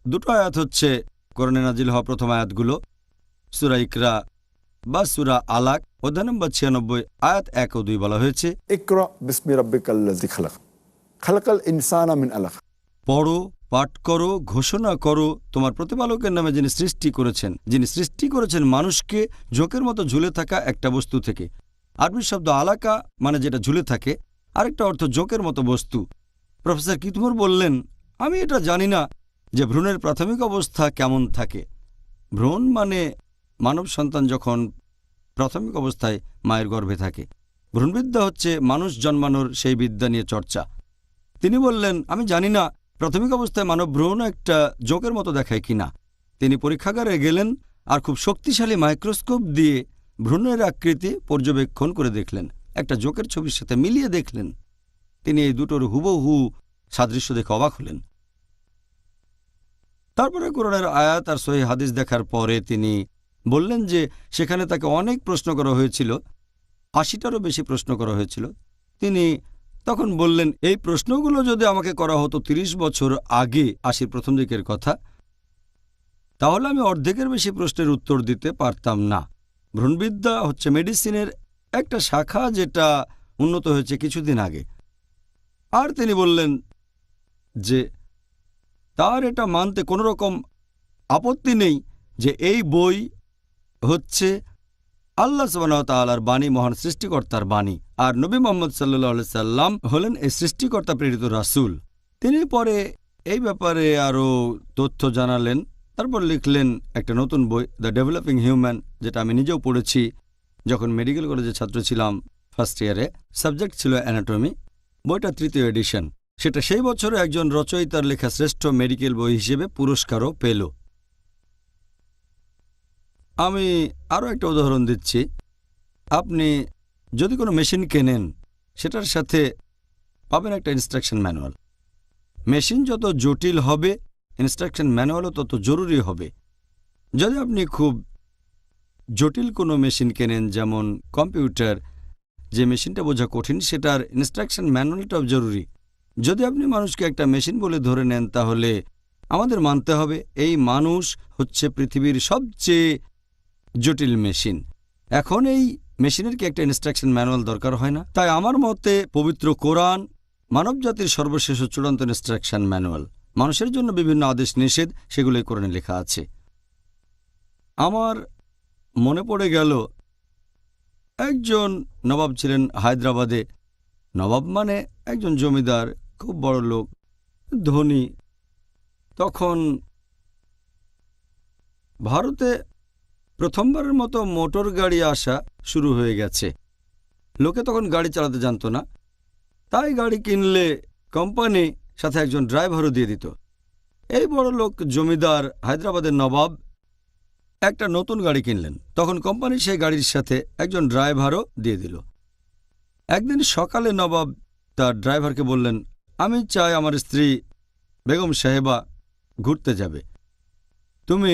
Speaker 2: দুটো আয়াত হচ্ছে কোরআনে নাজিল হওয়া প্রথম আয়াতগুলো, সূরা ইকরা বা সূরা আলাক অধ্যায় নম্বর 96 আয়াত 1 ও 2 বলা হয়েছে
Speaker 3: ইকরা বিসমি রাব্বিকাল্লাযী খালাক খালাকাল ইনসানা মিন আলাক।
Speaker 2: পড়ো, পাঠ করো, ঘোষণা করো তোমার প্রতিপালকের নামে যিনি সৃষ্টি করেছেন, যিনি সৃষ্টি করেছেন মানুষকে জোকের মতো ঝুলে থাকা একটা বস্তু থেকে। আরবি শব্দ আলাকা মানে যেটা ঝুলে থাকে, আরেকটা অর্থ জোকের মতো বস্তু। প্রফেসর কিথমুর বললেন আমি এটা জানি না যে ভ্রূণের প্রাথমিক অবস্থা কেমন থাকে। ভ্রূণ মানে মানব সন্তান যখন প্রাথমিক অবস্থায় মায়ের গর্ভে থাকে। ভ্রূণবিদ্যা হচ্ছে মানুষ জন্মানোর সেই বিদ্যা নিয়ে চর্চা। তিনি বললেন আমি জানি না প্রাথমিক অবস্থায় মানব ভ্রূণ একটা জোকের মতো দেখায় কিনা। তিনি পরীক্ষাগারে গেলেন আর খুব শক্তিশালী মাইক্রোস্কোপ দিয়ে ভ্রূণের আকৃতি পর্যবেক্ষণ করে দেখলেন, একটা জোকের ছবির সাথে মিলিয়ে দেখলেন। তিনি এই দুটোর হুবহু সাদৃশ্য দেখে অবাক হলেন। তারপরে কোরআনের আয়াত আর সহিহ হাদিস দেখার পরে তিনি বললেন যে সেখানে তাকে অনেক প্রশ্ন করা হয়েছিল, 80টারও বেশি প্রশ্ন করা হয়েছিল। তিনি তখন বললেন এই প্রশ্নগুলো যদি আমাকে করা হতো 30 বছর আগে, 80 প্রথম দিকের কথা, তাহলে আমি অর্ধেকের বেশি প্রশ্নের উত্তর দিতে পারতাম না। ভ্রূণবিদ্যা হচ্ছে মেডিসিনের একটা শাখা যেটা উন্নত হয়েছে কিছুদিন আগে। আর তিনি বললেন যে তার এটা মানতে কোনো রকম আপত্তি নেই যে এই বই হচ্ছে আল্লাহ সুবহানাহু ওয়া তাআলার বাণী, মহান সৃষ্টিকর্তার বাণী। আর নবী মুহাম্মদ সাল্লাল্লাহু আলাইহি সাল্লাম হলেন এই সৃষ্টিকর্তা প্রেরিত রাসূল। তিনি পরে এই ব্যাপারে আরও তথ্য জানালেন, তারপর লিখলেন একটা নতুন বই, দ্য ডেভেলপিং হিউম্যান, যেটা আমি নিজেও পড়েছি যখন মেডিকেল কলেজে ছাত্র ছিলাম ফার্স্ট ইয়ারে। সাবজেক্ট ছিল অ্যানাটমি। বইটা 3য় এডিশন। সেটা সেই বছরে একজন রচয়িতার লেখা শ্রেষ্ঠ মেডিকেল বই হিসেবে পুরস্কারও পেল। আমি আরও একটা উদাহরণ দিচ্ছি। আপনি যদি কোনো মেশিন কেনেন, সেটার সাথে পাবেন একটা ইনস্ট্রাকশন ম্যানুয়াল। মেশিন যত জটিল হবে, ইনস্ট্রাকশন ম্যানুয়ালও তত জরুরি হবে। যদি আপনি খুব জটিল কোনো মেশিন কেনেন, যেমন কম্পিউটার, যে মেশিনটা বোঝা কঠিন, সেটার ইনস্ট্রাকশন ম্যানুয়ালটাও জরুরি। যদি আপনি মানুষকে একটা মেশিন বলে ধরে নেন, তাহলে আমাদের মানতে হবে এই মানুষ হচ্ছে পৃথিবীর সবচেয়ে জটিল মেশিন। এখন এই মেশিনের কি একটা ইনস্ট্রাকশন ম্যানুয়াল দরকার হয় না? তাই আমার মতে পবিত্র কোরআন মানবজাতির সর্বশেষ ও চূড়ান্ত ইনস্ট্রাকশন ম্যানুয়াল। মানুষের জন্য বিভিন্ন আদেশ নিষেধ, সেগুলোই কোরআনে লেখা আছে। আমার মনে পড়ে গেল, একজন নবাব ছিলেন হায়দ্রাবাদে। নবাব মানে একজন জমিদার, খুব বড় লোক, ধনী। তখন ভারতে প্রথমবারের মতো মোটর গাড়ি আসা শুরু হয়ে গেছে। লোকে তখন গাড়ি চালাতে জানতো না, তাই গাড়ি কিনলে কোম্পানি সাথে একজন ড্রাইভারও দিয়ে দিত। এই বড় লোক জমিদার, হায়দ্রাবাদের নবাব, একটা নতুন গাড়ি কিনলেন। তখন কোম্পানি সেই গাড়ির সাথে একজন ড্রাইভারও দিয়ে দিল। একদিন সকালে নবাব তার ড্রাইভারকে বললেন, আমি চাই আমার স্ত্রী বেগম সাহেবা ঘুরতে যাবে, তুমি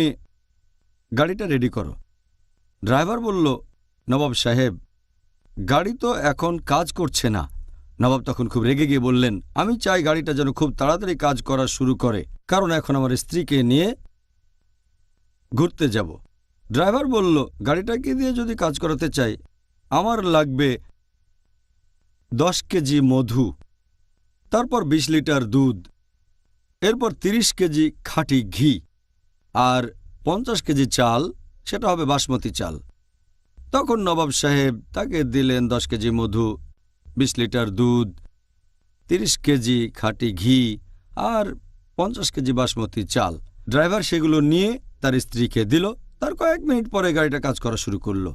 Speaker 2: গাড়িটা রেডি করো। ড্রাইভার বলল, নবাব সাহেব, গাড়ি তো এখন কাজ করছে না। নবাব তখন খুব রেগে গিয়ে বললেন, আমি চাই গাড়িটা যেন খুব তাড়াতাড়ি কাজ করা শুরু করে, কারণ এখন আমার স্ত্রীকে নিয়ে ঘুরতে যাব। ড্রাইভার বলল, গাড়িটাকে দিয়ে যদি কাজ করাতে চাই, আমার লাগবে 10 কেজি মধু, তারপর 20 লিটার দুধ, এরপর 30 কেজি খাঁটি ঘি, আর 50 কেজি চাল, সেটা হবে বাসমতি চাল। তখন নবাব সাহেব তাকে দিলেন 10 কেজি মধু, 20 লিটার দুধ, 30 কেজি খাঁটি ঘি আর 50 কেজি বাসমতি চাল। ড্রাইভার সেগুলো নিয়ে তার স্ত্রীকে দিল। তার কয়েক মিনিট পরে গাড়িটা কাজ করা শুরু করলো।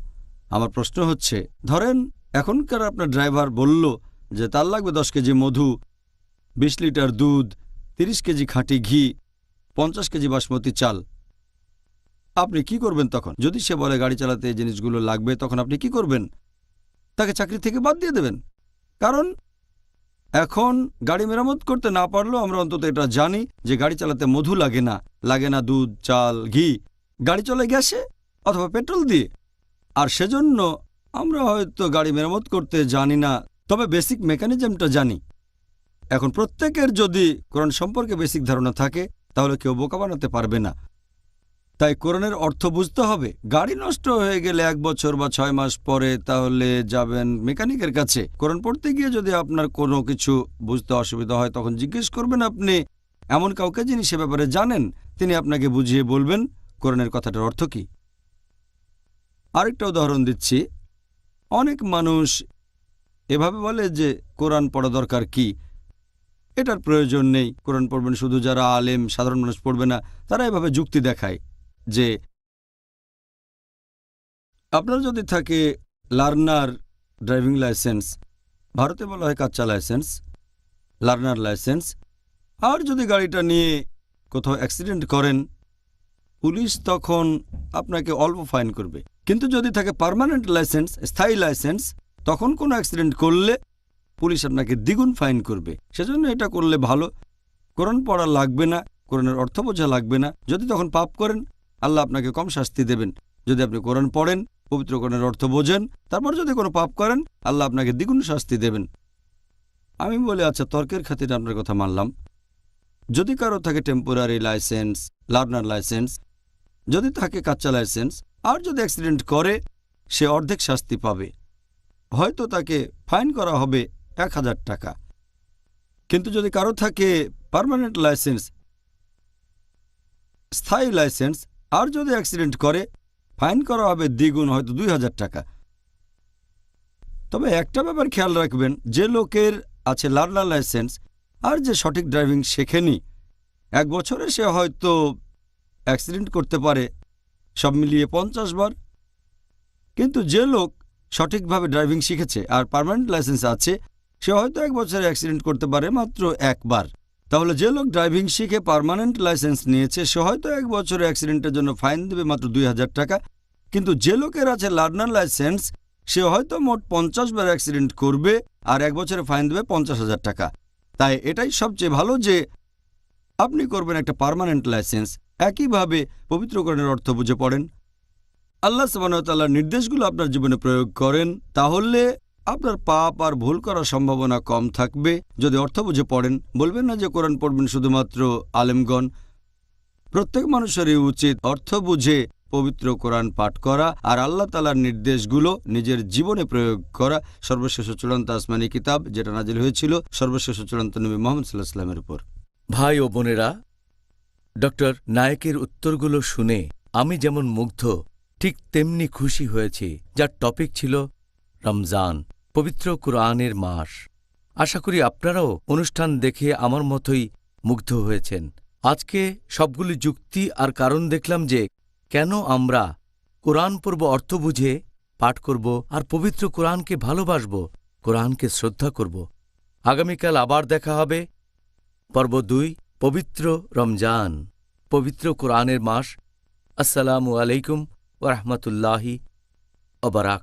Speaker 2: আমার প্রশ্ন হচ্ছে, ধরেন এখনকার আপনার ড্রাইভার বলল যে তার লাগবে 10 কেজি মধু, 20 লিটার দুধ, 30 কেজি খাঁটি ঘি, 50 কেজি বাসমতি চাল। আপনি কি করবেন তখন? যদি সে বলে গাড়ি চালাতে এই জিনিসগুলো লাগবে, তখন আপনি কি করবেন? তাকে চাকরি থেকে বাদ দিয়ে দেবেন। কারণ এখন গাড়ি মেরামত করতে না পারলেও আমরা অন্তত এটা জানি যে গাড়ি চালাতে মধু লাগে না দুধ, চাল, ঘি। গাড়ি চলে গ্যাসে অথবা পেট্রোল দিয়ে। আর সেজন্য আমরা হয়তো গাড়ি মেরামত করতে জানি না, তবে বেসিক মেকানিজমটা জানি। এখন প্রত্যেকের যদি কোরআন সম্পর্কে বেসিক ধারণা থাকে, তাহলে কেউ বোকা বানাতে পারবে না। তাই কোরআনের অর্থ বুঝতে হবে। গাড়ি নষ্ট হয়ে গেলে 1 বছর বা 6 মাস পরে তাহলে যাবেন মেকানিকের কাছে। কোরআন পড়তে গিয়ে যদি আপনার কোনো কিছু বুঝতে অসুবিধা হয়, তখন জিজ্ঞেস করবেন আপনি এমন কাউকে যিনি সে ব্যাপারে জানেন, তিনি আপনাকে বুঝিয়ে বলবেন কোরআনের কথাটার অর্থ কী। আরেকটা উদাহরণ দিচ্ছি। অনেক মানুষ এভাবে বলে যে কোরআন পড়া দরকার কি, এটার প্রয়োজন নেই, কোরআন পড়বেন শুধু যারা আলেম, সাধারণ মানুষ পড়বে না। তারা এভাবে যুক্তি দেখায় যে আপনার যদি থাকে লার্নার ড্রাইভিং লাইসেন্স, ভারতে বলা হয় কাচ্চা লাইসেন্স, লার্নার লাইসেন্স, আর যদি গাড়িটা নিয়ে কোথাও অ্যাক্সিডেন্ট করেন, পুলিশ তখন আপনাকে অল্প ফাইন করবে। কিন্তু যদি থাকে পার্মানেন্ট লাইসেন্স, স্থায়ী লাইসেন্স, তখন কোনো অ্যাক্সিডেন্ট করলে পুলিশ আপনাকে দ্বিগুণ ফাইন করবে। সেজন্য এটা করলে ভালো। কোরআন পড়া লাগবে না, কোরআনের অর্থ বোঝা লাগবে না। যদি তখন পাপ করেন, আল্লাহ আপনাকে কম শাস্তি দেবেন। যদি আপনি কোরআন পড়েন, পবিত্র কোরআনের অর্থ বোঝেন, তারপর যদি কোনো পাপ করেন, আল্লাহ আপনাকে দ্বিগুণ শাস্তি দেবেন। আমি বলি, আচ্ছা, তর্কের খাতিরে আপনার কথা মানলাম। যদি কারো থাকে টেম্পোরারি লাইসেন্স, লার্নার লাইসেন্স, যদি থাকে কাচ্চা লাইসেন্স, আর যদি অ্যাক্সিডেন্ট করে, সে অর্ধেক শাস্তি পাবে। হয়তো তাকে ফাইন করা হবে 1000 টাকা। কিন্তু যদি কারো থাকে পার্মানেন্ট লাইসেন্স, স্থায়ী লাইসেন্স, আর যদি অ্যাক্সিডেন্ট করে, ফাইন করা হবে দ্বিগুণ, হয়তো 2000 টাকা। তবে একটা ব্যাপার খেয়াল রাখবেন, যে লোকের আছে লার্নার লাইসেন্স আর যে সঠিক ড্রাইভিং শেখেনি, 1 বছরে সে হয়তো অ্যাক্সিডেন্ট করতে পারে সব মিলিয়ে 50 বার। কিন্তু যে লোক সঠিকভাবে ড্রাইভিং শিখেছে আর পার্মানেন্ট লাইসেন্স আছে, সে হয়তো 1 বছরে অ্যাক্সিডেন্ট করতে পারে মাত্র 1 বার। তাহলে যে লোক ড্রাইভিং শিখে পার্মানেন্ট লাইসেন্স নিয়েছে, সে হয়তো 1 বছরে অ্যাক্সিডেন্টের জন্য ফাইন দেবে মাত্র 2000 টাকা। কিন্তু যে লোকের আছে লার্নার লাইসেন্স, সে হয়তো মোট 50 বার অ্যাক্সিডেন্ট করবে আর 1 বছরে ফাইন দেবে 50,000 টাকা। তাই এটাই সবচেয়ে ভালো যে আপনি করবেন একটা পার্মানেন্ট লাইসেন্স। একইভাবে পবিত্র কোরআনের অর্থ বুঝে পড়েন, আল্লাহ সুবহানাহু ওয়া তাআলার নির্দেশগুলো আপনার জীবনে প্রয়োগ করেন, তাহলে আপনার পাপ আর ভুল করার সম্ভাবনা কম থাকবে। যদি অর্থ বুঝে পড়েন, বলবেন না যে কোরআন পড়বেন শুধুমাত্র আলেমগণ। প্রত্যেক মানুষেরই উচিত অর্থ বুঝে পবিত্র কোরআন পাঠ করা আর আল্লাহ তাআলার নির্দেশগুলো নিজের জীবনে প্রয়োগ করা। সর্বশেষ চূড়ান্ত আসমানি কিতাব যেটা নাজিল হয়েছিল সর্বশেষ চূড়ান্ত নবী মুহাম্মদ সাল্লাল্লাহু আলাইহি ওয়াসাল্লামের উপর।
Speaker 1: ভাই ও বোনেরা, ডক্টর নায়েকের উত্তরগুলো শুনে আমি যেমন মুগ্ধ, ঠিক তেমনি খুশি হয়েছি। যার টপিক ছিল রমজান, পবিত্র কুরআনের মাস। আশা করি আপনারাও অনুষ্ঠান দেখে আমার মতোই মুগ্ধ হয়েছেন। আজকে সবগুলি যুক্তি আর কারণ দেখলাম যে কেন আমরা কোরআন পড়ব, অর্থ বুঝে পাঠ করব আর পবিত্র কোরআনকে ভালোবাসব, কোরআনকে শ্রদ্ধা করব। আগামীকাল আবার দেখা হবে। পর্ব 2, পবিত্র রমজান, পবিত্র কোরআনের মাস। আসসালামু আলাইকুম ওয়া রাহমাতুল্লাহি ওয়া বারাকাতুহু।